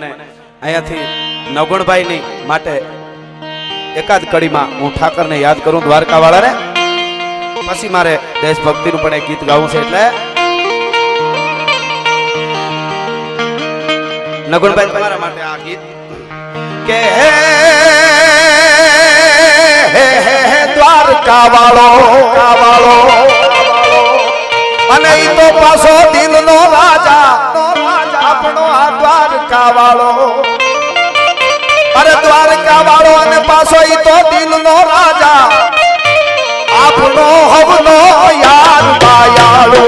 અહીંયાથી નવગણભાઈની માટે એકાદ કડીમાં હું ઠાકરને યાદ કરું દ્વારકા વાળાને પછી મારે દેશભક્તિનું પણ એક ગીત ગાવું છે એટલે નગુણભાઈ તમારા માટે આ ગીત કે દ્વારકા વાળો અને ઈ તો પાછો દિલનો રાજા આપણો આ દ્વારકા વાળો અરે દ્વારકા વાળો અને પાછો ઈ તો દિલનો રાજા આપણો હવનો યાર બાયાળો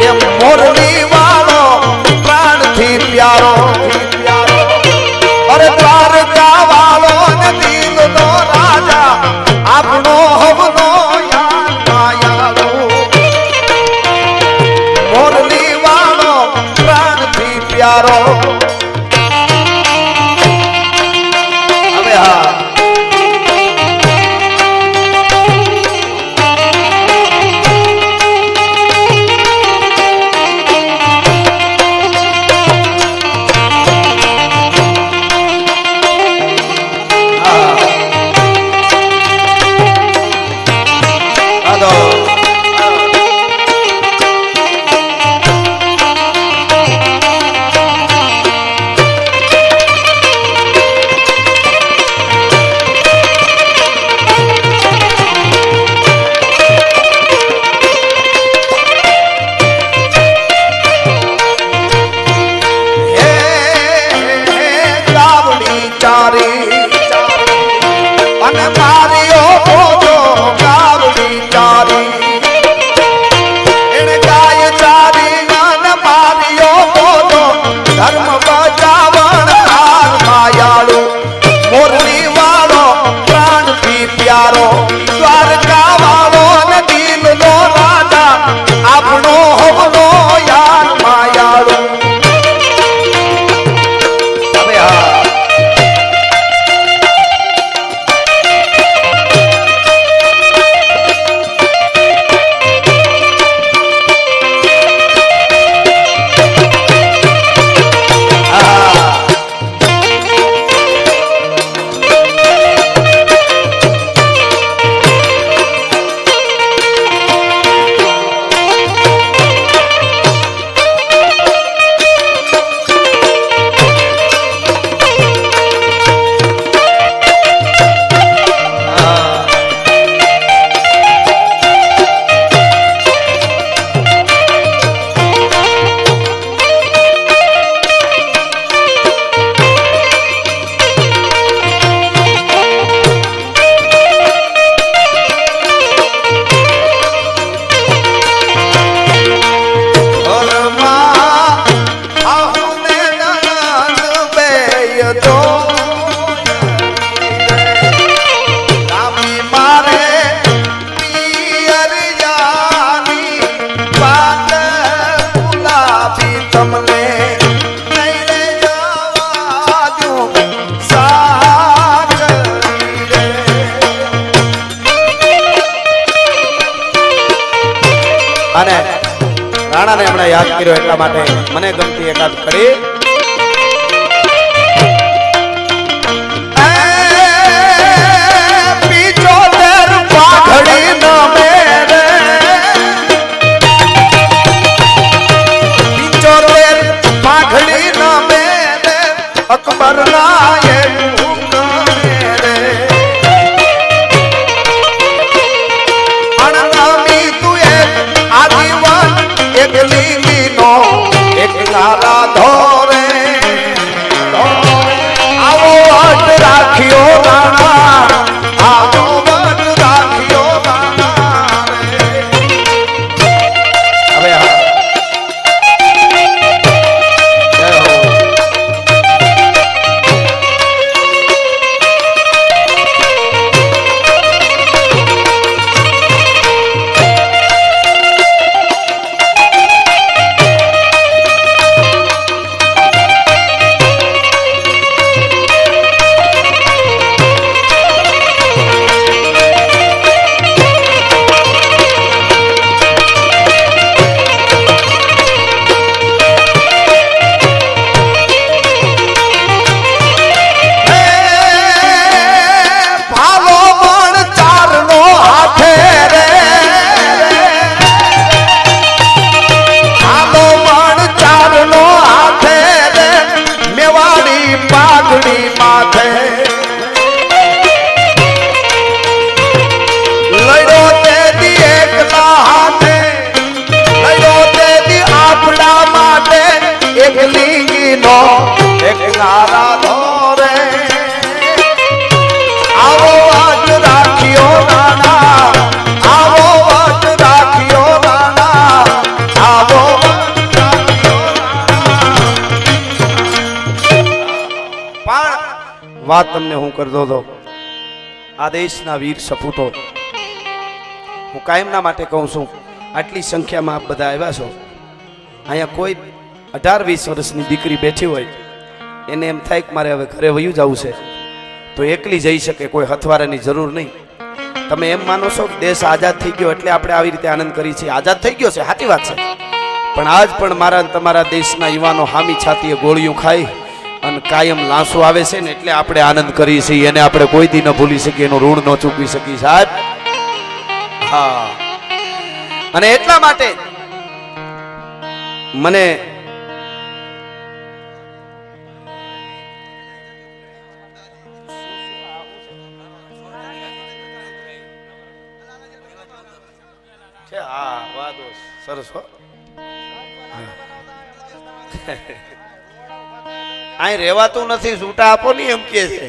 એ મોરલી વાળો પ્રાણથી પ્યારો અરે દ્વારકા વાળો અને દિલનો રાજા આપણો હવનો યાર બાયાળો મોરલી વાળો પ્રાણથી પ્યારો હવે હા અને રાણાને હમણાં યાદ કર્યો એટલા માટે મને ગમતી એકાદ કડી અકબર આદિવાન એક લીલી નો એક કાળા ધોર વાત તમને હું કરતો હતો, આ દેશના વીર સપૂતો, હું કાયમના માટે કહું છું, આટલી સંખ્યામાં આપ બધા આવ્યા છો, અહીંયા કોઈ 18-20 વર્ષની દીકરી બેઠી હોય, એને એમ થાય કે મારે હવે ઘરે વયું જવું છે, તો એકલી જઈ શકે, કોઈ હથવારાની જરૂર નહીં. તમે એમ માનો છો કે દેશ આઝાદ થઈ ગયો એટલે આપણે આવી રીતે આનંદ કરી છીએ? આઝાદ થઈ ગયો છે, સાચી વાત છે, પણ આજ પણ મારા તમારા દેશના યુવાનો હામી છાતીએ ગોળીઓ ખાઈ અને કાયમ લાંસો આવે છે ને, એટલે આપણે આનંદ કરીએ છીએ. એને આપણે કોઈ દી ન ભૂલી શકીએ, એનું ઋણ ન ચૂકવી શકીએ સાહેબ. હા, અને એટલા માટે મને સરસ હો, અહીં રહેવાતું નથી, છૂટા આપો ને એમ કે છે,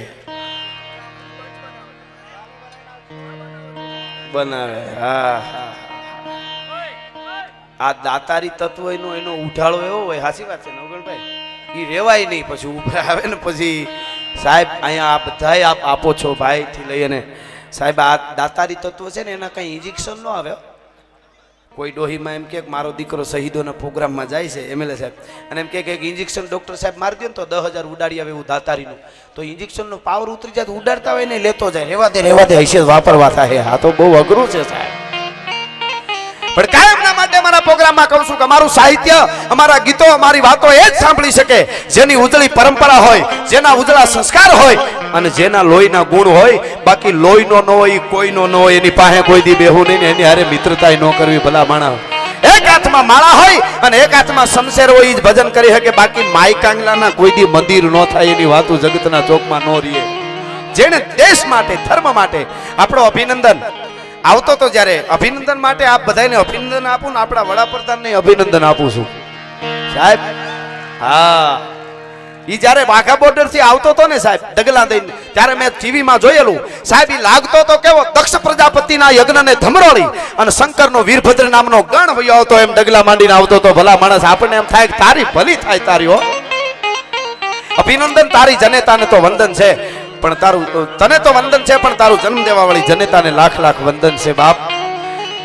બનાવે. હા હા, આ દાતારી તત્વ એનો ઉઠાળો એવો હોય, સાચી વાત છે નવગણભાઈ, એ રેવાય નહીં, પછી ઉપર આવે ને પછી સાહેબ અહીંયા આ બધા આપ આપો છો ભાઈ થી લઈ, અને સાહેબ આ દાતારી તત્વ છે ને એના કઈ ઇન્જેક્શન ન આવે. કોઈ ડોહીમાં એમ કે મારો દીકરો શહીદોના પ્રોગ્રામમાં જાય છે એમએલએ સાહેબ, અને એમ કે ઇન્જેક્શન ડોક્ટર સાહેબ મારી દો ને તો 10,000 ઉડાડી આવે એવું દાતારીનું, તો ઇન્જેક્શનનો પાવર ઉતરી જાય, ઉડાડતા હોય ને લેતો જાય, રેવા દે હૈસિયત વાપરવા થાય. આ તો બહુ અઘરું છે સાહેબ. પણ કાયમના માટે મારા પ્રોગ્રામમાં કહું છું કે અમારું સાહિત્ય, અમારા ગીતો, અમારી વાતો એ જ સાંભળી શકે જેની ઉજળી પરંપરા હોય, જેના ઉજળા સંસ્કાર હોય અને જેના લોહીના ગુણ હોય. બાકી લોહીનો ન હોય, કોઈનો ન હોય, એની પાસે કોઈ દી બેહું નહીં ને એની હારે મિત્રતા ન કરવી. ભલા માણા એક હાથમાં માળા હોય અને એક હાથમાં શમશેર હોય, જ ભજન કરી શકે. બાકી માઈ કાંગલાના કોઈ દી મંદિર ન થાય, એની વાતો જગતના ચોકમાં ન રહીએ. જેને દેશ માટે, ધર્મ માટે આપણો અભિનંદન આવતો તો, જ્યારે અભિનંદન માટે આપ બધાને અભિનંદન આપું ને, આપણા વડાપ્રધાનને અભિનંદન આપું છું સાહેબ. હા, ઈ જ્યારે વાઘા બોર્ડર થી આવતો હતો ને સાહેબ ડગલા દઈને, ત્યારે મેં ટીવીમાં જોયેલું સાહેબ. ઈ લાગતો તો કેવો, દક્ષ પ્રજાપતિના યજ્ઞને ધમરોળી અને શંકરનો વીરભદ્ર નામનો ગણ વયો આવતો, એમ ડગલા માંડીને આવતો તો. ભલા માણસ, આપણને એમ થાય કે તારી ભલી થાય, તારી હો અભિનંદન, તારી જનેતાને તો વંદન છે, પણ તારું તને તો વંદન છે, પણ તારું જન્મ દેવા વાળી જનેતાને લાખ લાખ વંદન છે બાપ.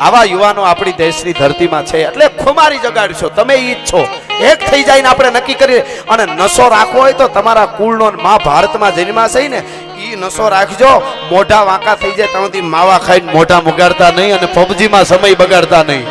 આવા યુવાનો આપણી દેશની ધરતીમાં છે, એટલે ખુમારી જગાડશો તમે, ઈ જ છો. એક થઈ જાય ને આપણે નક્કી કરીએ. અને નશો રાખવો હોય તો તમારા કુળનો મહાભારતમાં જન્મા છે ને, ઈ નશો રાખજો. મોઢા વાંકા થઈ જાય ત્યાંથી માવા ખાઈને મોઢા મુગાડતા નહીં, અને પબજીમાં સમય બગાડતા નહીં.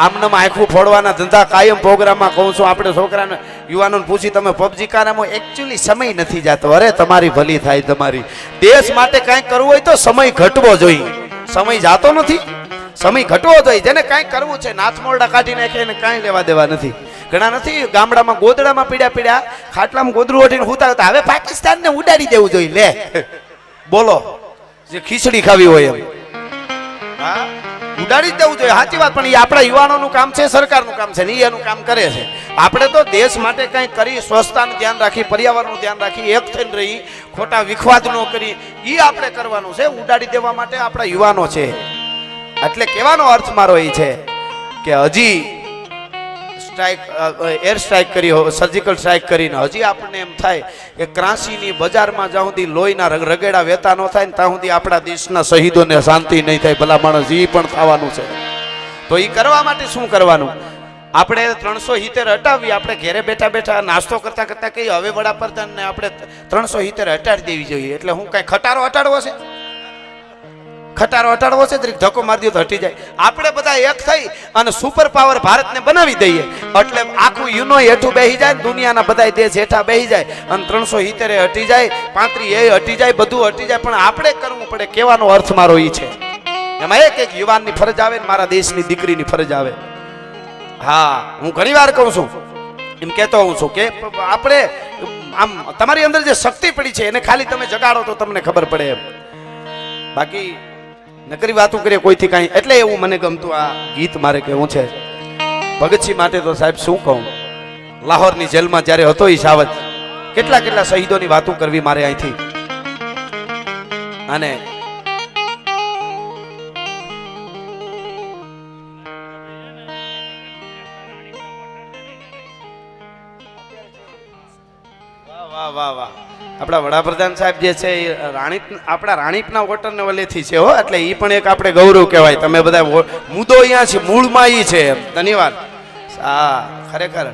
આમનામ આંખું ફોડવાના ધંધા કાયમ પ્રોગ્રામમાં કહું છું. આપણે છોકરાને યુવાનોને પૂછી તમે પબજી કારામાં, એકચ્યુઅલી સમય નથી જતો. અરે તમારી ભલી થાય. તમારી દેશ માટે કાંઈક કરવું હોય તો સમય ઘટવો જોઈએ. સમય જાતો નથી, સમય ઘટવો જોઈએ. જેને કાંઈક કરવું છે નાથમોરડા કાઢી નાખે એને કાંઈ લેવા દેવા નથી. ઘણા નથી ગામડામાં ગોદડામાં પીડ્યા ખાટલામાં ગોદડું ઓઢીને હુતા હતા. હવે પાકિસ્તાનને ઉડાડી દેવું જોઈએ. લે બોલો, જે ખીચડી ખાવી હોય એમ, હા ઉડાડી જ દેવું જોઈએ. સાચી વાત, પણ એ આપણા યુવાનોનું કામ છે, સરકારનું કામ છે ને, એનું કામ કરે છે. આપણે તો દેશ માટે કંઈક કરી, સ્વચ્છતાનું ધ્યાન રાખી, પર્યાવરણનું ધ્યાન રાખી, એક થઈને રહી, ખોટા વિખવાદ ન કરી, એ આપણે કરવાનું છે. ઉડાડી દેવા માટે આપણા યુવાનો છે. એટલે કહેવાનો અર્થ મારો એ છે કે હજી સ્ટ્રાઇક, એર સ્ટ્રાઇક કરી, સર્જિકલ સ્ટ્રાઇક કરીને હજી આપણને એમ થાય કે ક્રાંસીની બજારમાં જ્યાં સુધી લોહીના રગેડા વહેતા ન થાય ને ત્યાં સુધી આપણા દેશના શહીદોને શાંતિ નહીં થાય. ભલા માણસ, એ પણ થવાનું છે. તો એ કરવા માટે શું કરવાનું? આપણે 370 હટાવી. આપણે ઘેરે બેઠા બેઠા નાસ્તો કરતા કરતા કહીએ હવે વડાપ્રધાનને આપણે 370 હટાડી દેવી જોઈએ. એટલે હું કાંઈ ખટારો હટાડવો છે? ખટારો હટાડવો છે? તરીકે ધક્કો મારી દો તો હટી જાય. આપણે બધા એક થઈ અને સુપર પાવર ભારતને બનાવી દઈએ એટલે આખું યુનો હેઠું બેસી જાય, દુનિયાના બધા દેશ હેઠા બેસી જાય અને 370 હટી જાય, 35 હટી જાય, બધું હટી જાય. પણ આપણે કરવું પડે. કહેવાનો અર્થ મારો એ છે. એમાં એક યુવાનની ફરજ આવે ને મારા દેશની દીકરીની ફરજ આવે. હા, હું ઘણી વાર કહું છું, એમ કહેતો હોઉં છું કે આપણે આમ તમારી અંદર જે શક્તિ પડી છે એને ખાલી તમે જગાડો તો તમને ખબર પડે એમ. બાકી નકરી વાતો કરીએ કોઈથી કાંઈ. એટલે એવું મને ગમતું આ ગીત મારે કહેવું છે. ભગતસિંહ માટે તો સાહેબ શું કહું, લાહોરની જેલમાં જ્યારે હતો એ સાવજ, કેટલા કેટલા શહીદોની વાતો કરવી મારે અહીંથી. અને વાહ વાહ આપણા વડાપ્રધાન સાહેબ જે છે એ આપણા રાણીપના વોટરને વલેથી છે હો, એટલે એ પણ એક આપણે ગૌરવ કહેવાય. તમે બધા મુદ્દો અહીંયા છે, મૂળમાં એ છે. ધન્યવાદ. હા, ખરેખર,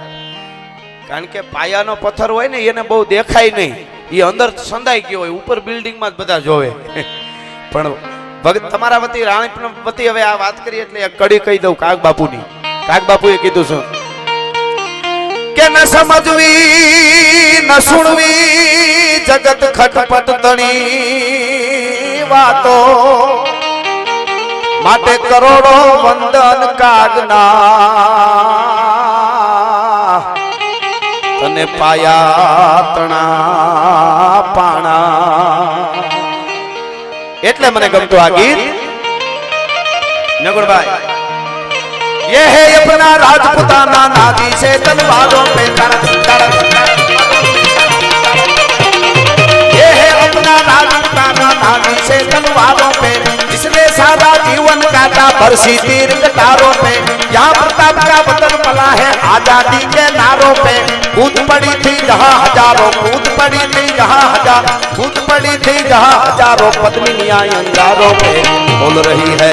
કારણ કે પાયાનો પથ્થર હોય ને એને બહુ દેખાય નહીં, એ અંદર સંધાઈ ગયો હોય, ઉપર બિલ્ડિંગમાં જ બધા જોવે. પણ ભગત તમારા વતી રાણીપના વતી હવે આ વાત કરી એટલે એક કડી કહી દઉં કાગ બાપુની. કાગ બાપુએ કીધું શું કે ન સમજવી ન સુણવી જગત ખટપટ તણી વાતો, માટે કરોડો વંદન કાગના તને પાયા તણા પાણા. એટલે મને ગમતું આ ગીત. નગુણભાઈ, ये है अपना राजपुताना नादी से तलवारों पे तड़क तड़क, ये है अपना राजपुताना नादी से तलवारों पे, इसने सारा जीवन काटा बरसी तीर कटारों पे, यहाँ प्रताप का वतन पला है आजादी के नारों पे, कूद पड़ी थी जहाँ हजारों, कूद पड़ी थी जहाँ हजार, कूद पड़ी थी जहाँ हजारों पद्मिनियां अंगारों पे, बोल रही है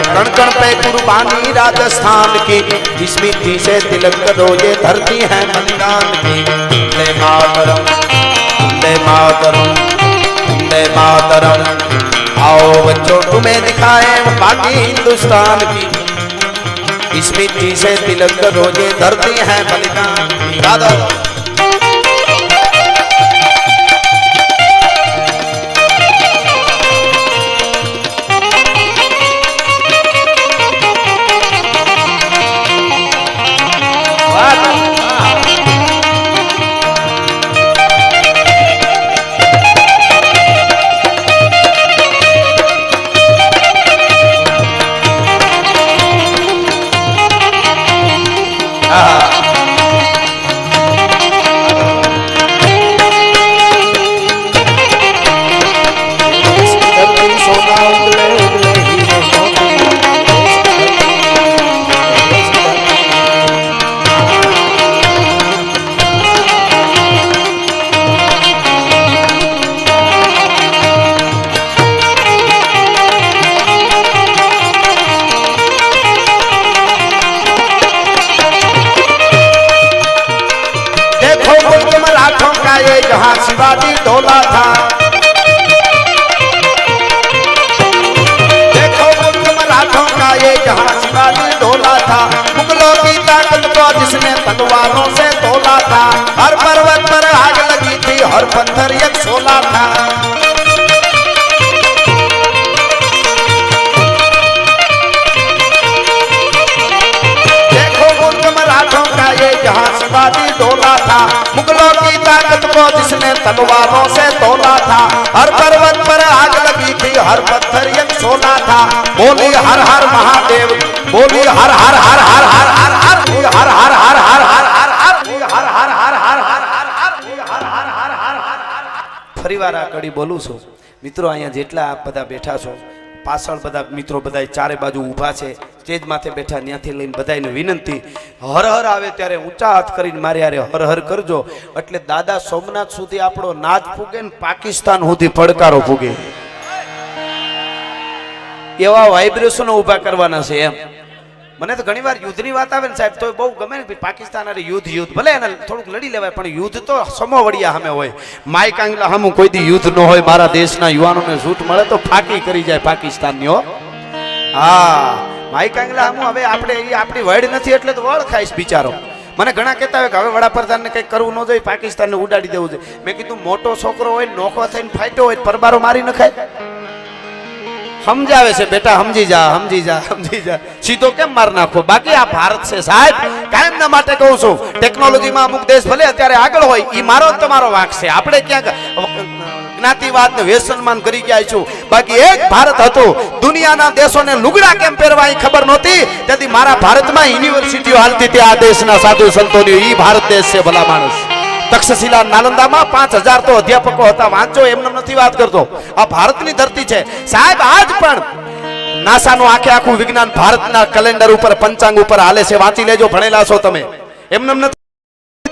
कण कण पे कुर्बानी राजस्थान की, इस मिट्टी से तिलक करो ये धरती है बलिदान की. वंदे मातरम, वंदे मातरम, वंदे मातरम. आओ बच्चों तुम्हें दिखाए बाकी हिंदुस्तान की, इस मिट्टी से तिलक करो ये धरती है बलिदान की. राधा जहाँ शिवाजी डोला था, देखो मुल्क मराठों का ये जहाँ शिवाजी डोला था, मुगलों की ताकत को जिसने तलवारों से तोला था, हर पर्वत पर आग लगी थी, हर पत्थर एक शोला था. देखो मुल्क मराठों का ये जहाँ शिवाजी डोला था, मुगलों की ताकत को जिसने तलवारों से तोला था, हर पर्वत पर आग लगी थी, हर पत्थर एक शोला था. बोली हर हर महादेव, बोली हर हर हर हर हर हर हर हर हर हर हर हर हर हर हर हर हर हर हर. ફરીવાર આ કડી બોલું છું મિત્રો. અહીંયા જેટલા આપ બધા બેઠા છો, પાછળ બધા મિત્રો બધા ચારે બાજુ ઊભા છે, સ્ટેજ માથે બેઠા, ત્યાંથી લઈને બધાને વિનંતી, હર હર આવે ત્યારે ઊંચા હાથ કરીને મારે હારે હર હર કરજો, એટલે દાદા સોમનાથ સુધી આપણો નાદ પૂગે ને પાકિસ્તાન સુધી પડકારો પૂગે. એવા વાઇબ્રેશનો ઊભા કરવાના છે એમ. મને તો ઘણી વાર યુદ્ધની વાત આવે ને સાહેબ તો બહુ ગમે ને, પાકિસ્તાન અરે યુદ્ધ ભલે એને થોડુંક લડી લેવાય, પણ યુદ્ધ તો સમોવડિયા સામે હોય. માય કાંગલા સામું કોઈ દી યુદ્ધ ન હોય. મારા દેશના યુવાનોને છૂટ મળે તો ફાકી કરી જાય પાકિસ્તાનની હો. હા, માય કાંગલા સામું હવે આપણે આપણી વડ નથી એટલે તો વળ ખાઈશ બિચારો. મને ઘણા કહેતા હોય કે હવે વડાપ્રધાનને કંઈક કરવું ન જોઈએ, પાકિસ્તાનને ઉડાડી દેવું જોઈએ. મેં કીધું મોટો છોકરો હોય, નોખો થઈને ફાટ્યો હોય, પરબારો મારી નખાય. સમજાવે છે બેટા, સમજી જા સમજી જા સમજી જા, સીધો કેમ માર નાખો. બાકી આ ભારત છે સાહેબ, કાયમના માટે કહું છું. ટેકનોલોજીમાં અમુક દેશ ભલે અત્યારે આગળ હોય, એ મારો જ તમારો વાંક છે. આપણે ક્યાંક જ્ઞાતિવાદ ને વ્યસનમાન કરી ગયા છું. બાકી એક ભારત હતું. દુનિયાના દેશોને લુગડા કેમ પહેરવા એ ખબર નહોતી, તેથી મારા ભારતમાં યુનિવર્સિટીઓ હાલતી હતી. આ દેશના સાધુ સંતોની ઈ ભારત દેશ છે ભલા માણસ. તક્ષશિલા નાલંદામાં 5000 તો અધ્યાપકો હતા. વાંચો, એમને નથી વાત કરતો. આ ભારતની ધરતી છે સાહેબ. આજ પણ નાસાનું આખું વિજ્ઞાન ભારતના કેલેન્ડર ઉપર, પંચાંગ ઉપર હાલે છે. વાંચી લેજો, ભણેલા છો તમે. એમને નથી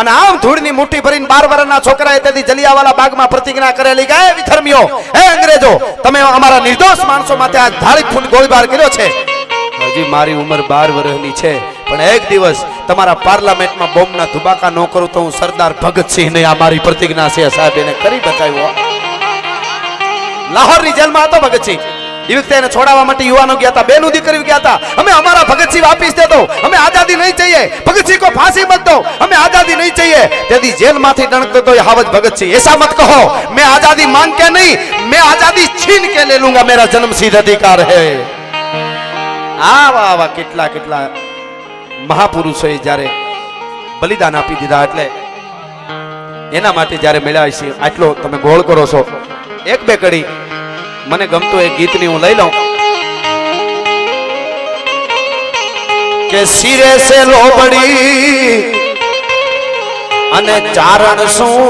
અને આમ ધૂળની મુઠ્ઠી ભરીને 12 વર્ષના છોકરાએ તેથી જલિયાવાલા બાગમાં પ્રતિજ્ઞા કરેલી કે હે વિધર્મીઓ, હે અંગ્રેજો, તમે અમારા નિર્દોષ માણસો માટે આ ધાડી ફૂટ ગોળીબાર કર્યો છે. હજી મારી ઉંમર 12 વર્ષની છે, પણ એક દિવસ તમારા પાર્લામેન્ટમાં બોમ્બના ધુબાકા ન કરું તો હું સરદાર ભગતસિંહને આ મારી પ્રતિજ્ઞા છે સાહેબ એને કરી બતાવ્યો. લાહોરની જેલમાં હતો ભગતસિંહ. એ વખતે એને છોડાવવા માટે યુવાનો ગયા હતા, બેનું દીકરી ગયા હતા. અમે અમારા ભગતસિંહ વાપસ દે દો, અમે આઝાદી નહીં चाहिए, भगत सिंह को फांसी मत दो, हमें आजादी नहीं चाहिए. यदि जेल माथी डंकते तो ये हावज भगत सिंह, ऐसा मत कहो. मैं आजादी मांग के नहीं, मैं आजादी छीन के ले लूंगा, मेरा जन्म सिद्ध अधिकार है. आवा आवा કેટલા કેટલા મહાપુરુષોએ જ્યારે બલિદાન આપી દીધા, એટલે એના માટે જ્યારે મળ્યા છે આટલો તમે ગોળ કરો છો. એક બે કડી મને ગમતું એક ગીતની હું લઈ લઉં કે સિરે સે લોબડી અને ચારણ શું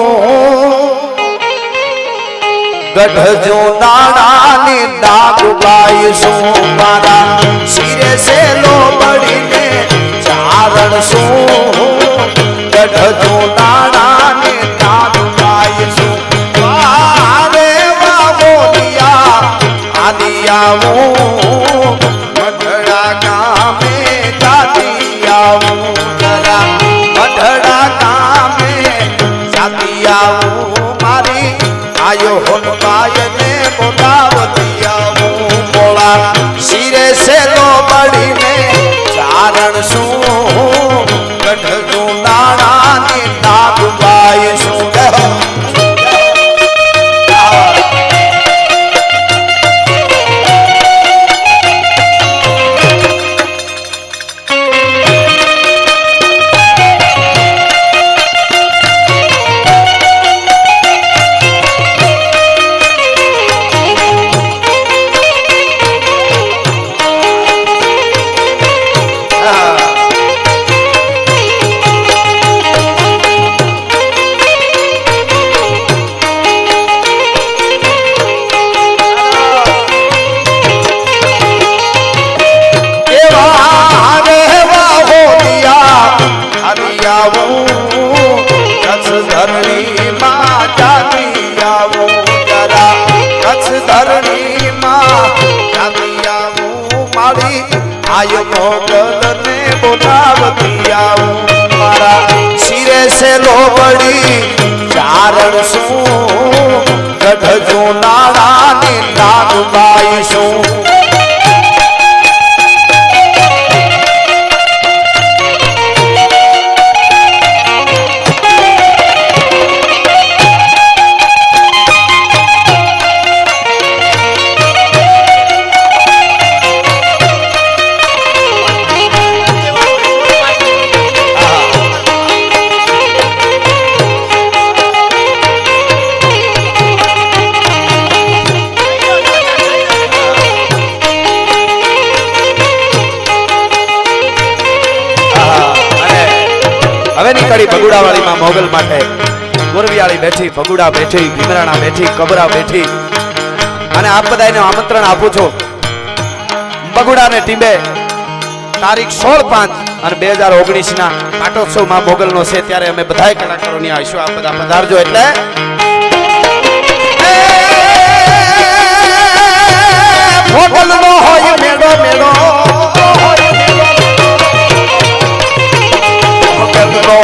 ગઢ જો નાણાની ડાગુબાઈ શું મારા સિરે સે લોબડી ને ચારણ શું ગઢ જો નાણાની ડાગુબાઈ શું વારે વાવોલિયા આદિયાવું મઢડા ગામે જાતી આવું જરા મઢડા ગામે જાતી આવું મારી આયો હોનબાય ને બોલાવતી આવું બોલા શિરે સે લોબડીને ચારણ શું ગઢ જો નાણાની નાગબાઈ શું આયો મોગલ ને બોલાવતી આવું મારા શિરે સે લોબડી ચારણ શું ગઢ જો નાણાની નાગબાઈ શું ભગુડાવાળી માં મોગલ માટે ગોરવિયાળી બેઠી, ભગુડા બેઠી, ભીમરાણા બેઠી, કબરા બેઠી અને આપ બધાને આમંત્રણ આપું છું ભગુડાને ટીમે તારીખ 16/5 અને 2019 ના પાટોત્સવ માં મોગલ નો છે ત્યારે અમે બધાય કલાકારોની આવીશું. આપ બધા પધારજો. એટલે મોગલ નો હોય મેળો મેળો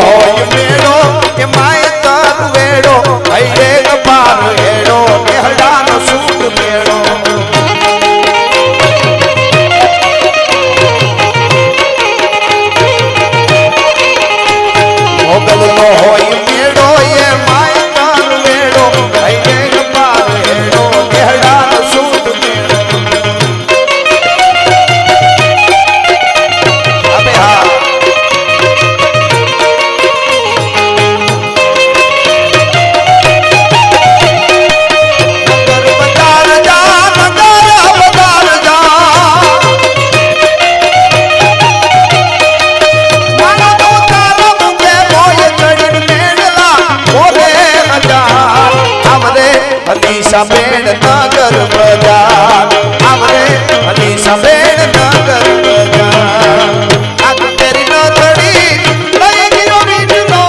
હોય મેળો કે માય તર વેડો હૈરે પાર હેડો નેહડાનો સૂટ મેળો મોગલ નો હોય મેળો એ માય તર વેડો હૈરે પાર હેડો નેહડાનો સૂટ મેળો. અબે હા બેન નગર બજાર આવરે અલીસા બેન નગર બજાર આ તેરી નથડી લઈ ગયો મીઠો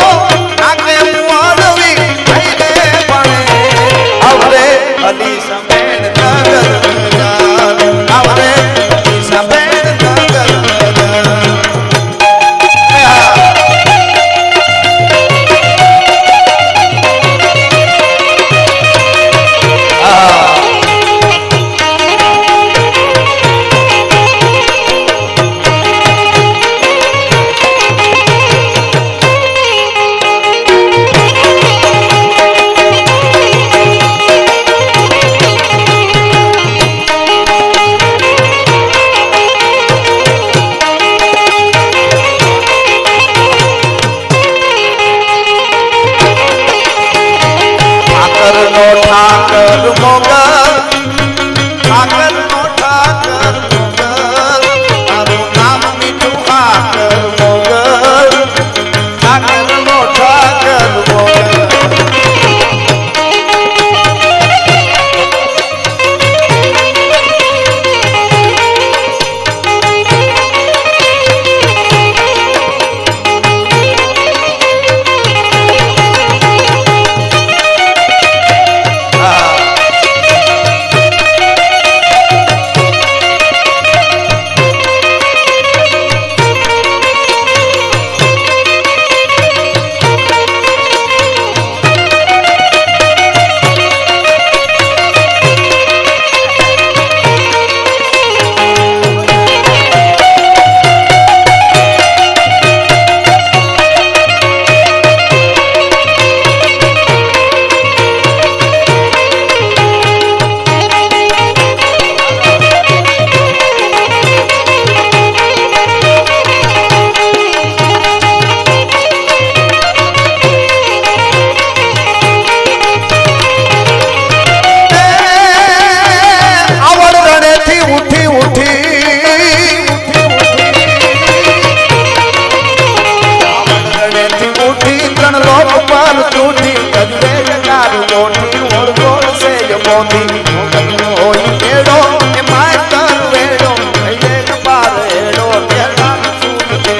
મોતી મોગલનો હોય એડો એ માતર વેડો એક પાર એડો તેલા સૂટ દે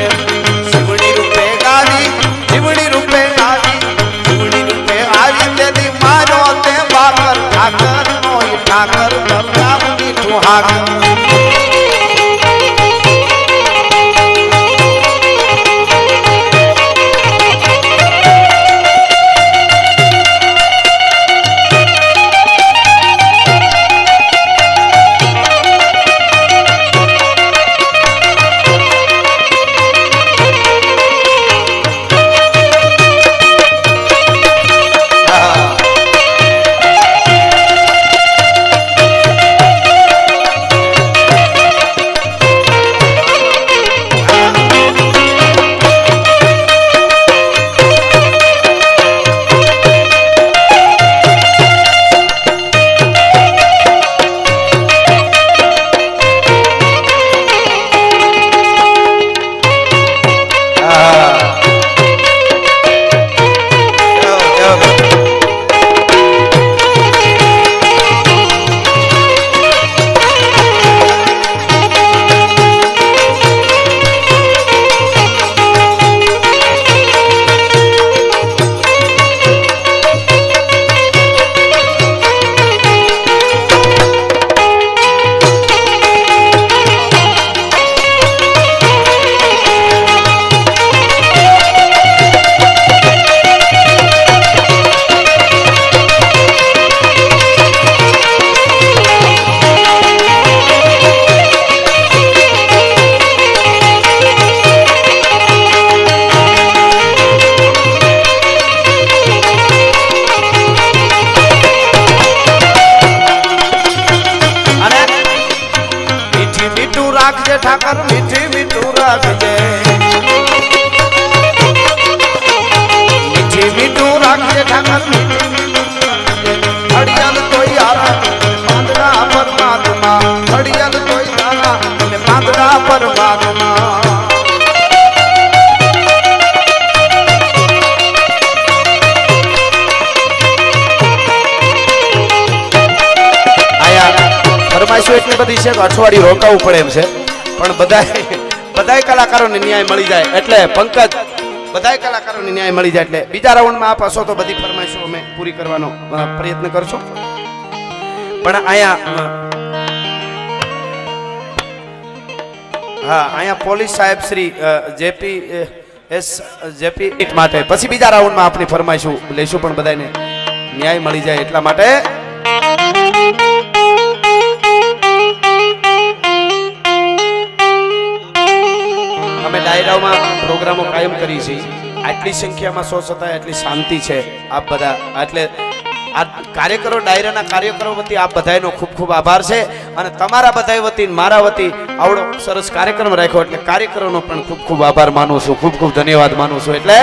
શિવણી રૂપે ગાદી શિવણી રૂપે ગાદી શિવણી રૂપે આવી તેની મારો તે બાકર ઠાકર નોય ઠાકર કરતા મીઠું હાકર ઠાકર મીઠી મીઠું રાખજે મીઠી મીઠું રાખજે ઠાકર હડિયાલ તોય યારા પાંદડા પરમાત્મા હડિયાલ તોય યારા અને પાંદડા પરમાત્મા ફરમાઈશો એટલી બધી છે કે અઠવાડિયું રોકાવું પડે એમ છે પણ બધાય કલાકારોને ન્યાય મળી જાય એટલે પંકજ બધાય કલાકારોને ન્યાય મળી જાય એટલે બીજા રાઉન્ડમાં આપ હશો તો બધી ફરમાઈશો અમે પૂરી કરવાનો પ્રયત્ન કરશો પણ અહીંયા પોલીસ સાહેબ શ્રી જેપી માટે પછી બીજા રાઉન્ડમાં આપણી ફરમાઈશું લઈશું પણ બધાને ન્યાય મળી જાય એટલા માટે અમે ડાયરાઓમાં પ્રોગ્રામો કાયમ કરી છે આટલી સંખ્યામાં સો છતાં એટલી શાંતિ છે આપ બધા એટલે આ કાર્યકરો ડાયરાના કાર્યકરો વતી આપ બધાનો ખૂબ ખૂબ આભાર છે અને તમારા બધા વતી મારા વતી આવડો સરસ કાર્યક્રમ રાખ્યો એટલે કાર્યકરોનો પણ ખૂબ ખૂબ આભાર માનું છું ખૂબ ખૂબ ધન્યવાદ માનું છું એટલે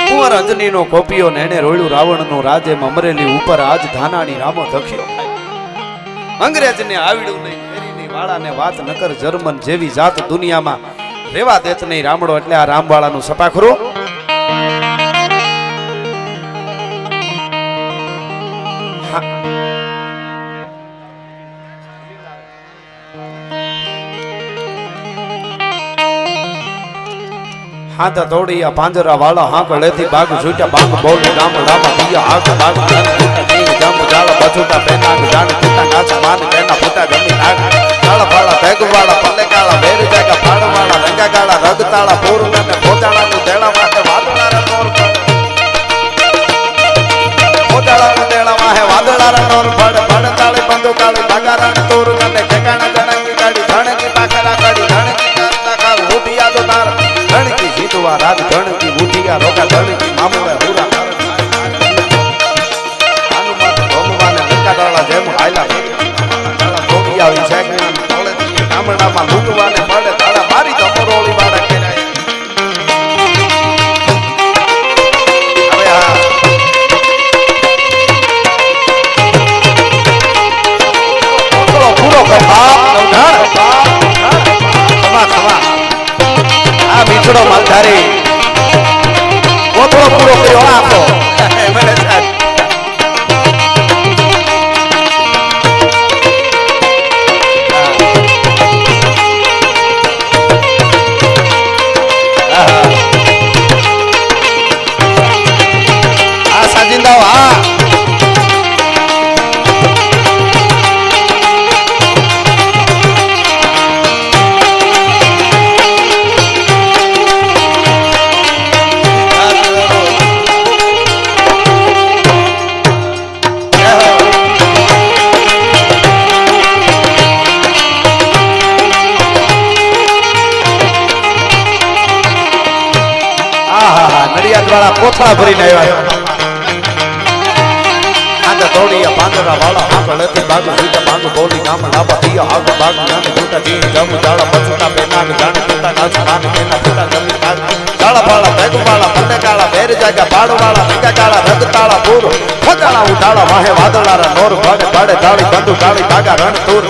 કુંવર અંજનીનો કોપીઓ ને એને રોળ્યું રાવણનો રાજ એમ અમરેલી ઉપર આજ ધાનાની રામો ધખ્યો અંગ્રેજને આવડ્યું નહીં વાળાને વાત નકર જર્મન જેવી જાત દુનિયામાં રેવા દેત નહીં રામડો એટલે આ રામવાળાનું સપાખરું હાથ તોડી આ પાંજરા વાળા હાંક લેથી બાગ છૂટ્યા બાગ બોલ ગામ રામા દિયા હાથ બાગ જમ જાળ બછુટા બેનાગ જાણ પિતા કાચા માન બેના પુતા જમી નાગ કાળા ફાળા ભેગવાળા પલ્લે કાળા બેર જાગા ફાડવાળા રંગા કાળા રગતાળા પૂર્ણ ને પોતાળાનું દેણા માટે વાદળારા નોર પોતાળાનું દેણા વાહે વાદળારા નોર ફડ ફડ તાળે બંધુ કાળે બાગારા તોર ને ઠેકાણા જણકી ગાડી ધણકી પાખરા ગાડી ધણકી કરતા કાળ ઉઠિયા તો તાર ધણકી જીતવા રાત ધણકી ઉઠિયા રોકા ધણકી મામલે હુરા આનુમત ભગવાને લંકાડાળા જેમ હાયલા ધોબી આવી છે ગામડામાં લૂંટવાને પડે તાળા મારી તો મરોળી વાળા કેરાય હવે માળા ભરીને આવ્યા આંધા દોડીયા પાંદરા વાળા આંગળેથી બાગુ સીતા બાગુ બોલી ગામ લાબા દિયા આગ બાગુ નાને જોતા જી જમ જાળા પછુતા બેનાગ જાણે જોતા નાચ નાને તેના ફૂટા જમી કાગ જાળા ફાળા ભેગુ વાળા પંડે કાળા બેર જાગા બાડુ વાળા નિકા કાળા રગ તાળા પૂર ખજાળા ઉડાળા વાહે વાદળારા નોર ભાગે ભાડે ધાળી બંધુ ડાળી ભાગા રણ તૂર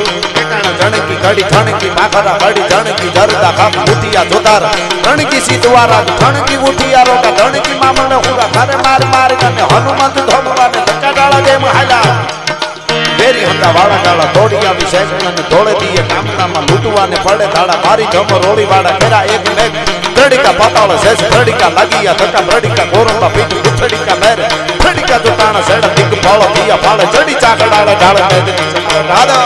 જણકી ઘડી જણકી માખરા ઘડી જણકી જરદા ખાપ ઉઠિયા જોતાર રણકી સી દ્વારા જણકી ઉઠિયા રોકા જણકી મામલે હુરા ઘરે માર માર કને હનુમંત ધોમવાને ધક્કા ડાળા જેમ હાલા વેરી હતા વાળા ડાળા દોડી આવી સેકને દોડે દીએ કામનામાં લૂટવાને પડે ધાડા મારી જમ રોળી વાળા કેરા એક મેઘ ત્રડિકા પાતાળ સેસ ત્રડિકા લાગીયા ધક્કા ત્રડિકા ગોરંબા પીઠ ઉઠડિકા મેર ત્રડિકા જોતાણા સેડા દિગ ફાળો દિયા ફાળે ચડી ચાકડાળા ડાળા મેદની ચંદ્ર રાધા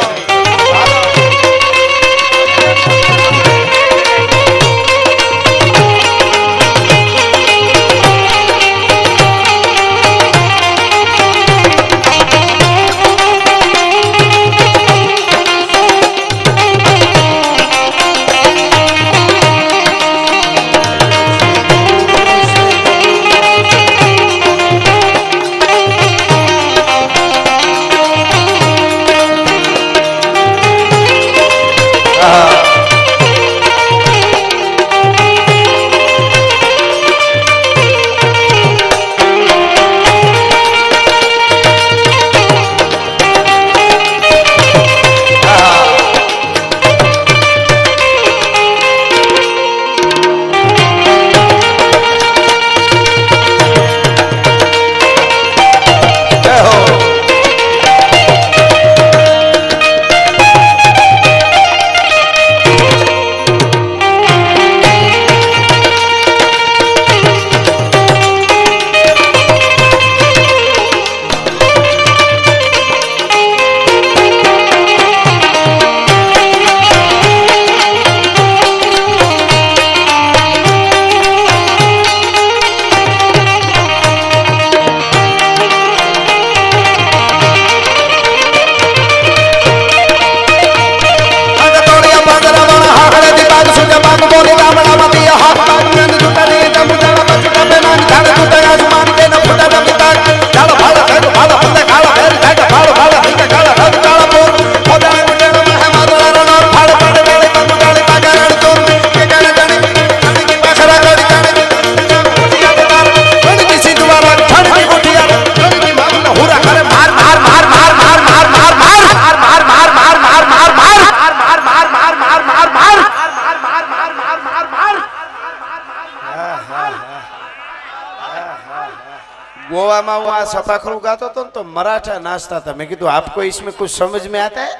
गोवा में वो सफाखरू गाता तो मराठा नाचता था। मैं कीधु आपको इसमें कुछ समझ में आता है?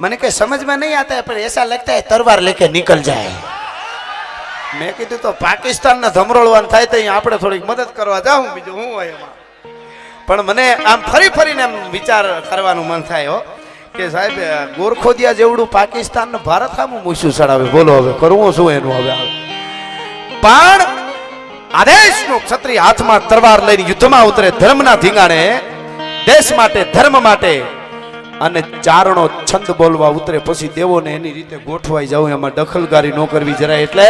मैंने कहा समझ में नहीं आता है पर ऐसा लगता है तलवार लेके निकल जाए। मैं कीधु तो पाकिस्तान ने धमरोळवान थाय तो आपणे थोड़ी मदद करवा जाऊं बीजू हूं होय एमां पण मने आम फरी फरीने विचार करवानुं मन थाय हो के साहेब गोरखोदिया जेवडું पाकिस्तान ने भारत सामु मूसू चढ़ावे। बोलो हवे करवो शुं एनुं हवे पण आदेशनो क्षत्रिय हाथमां तलवार लईने युद्धमां उतरे धर्मना धींगाणे देश माटे धर्म माटे अने चारणो छंद बोलवा उतरे पछी देवोने एनी रीते गोठवाई जाव एमां दखलकारी न करवी जराय એટલે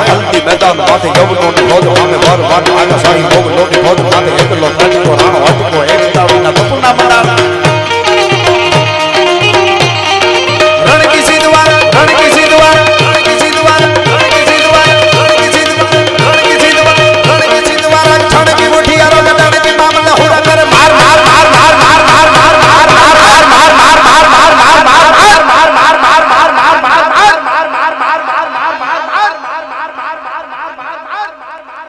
हल्दी मैदान माथे यवनो ने होद हमें भर बाट आगा साई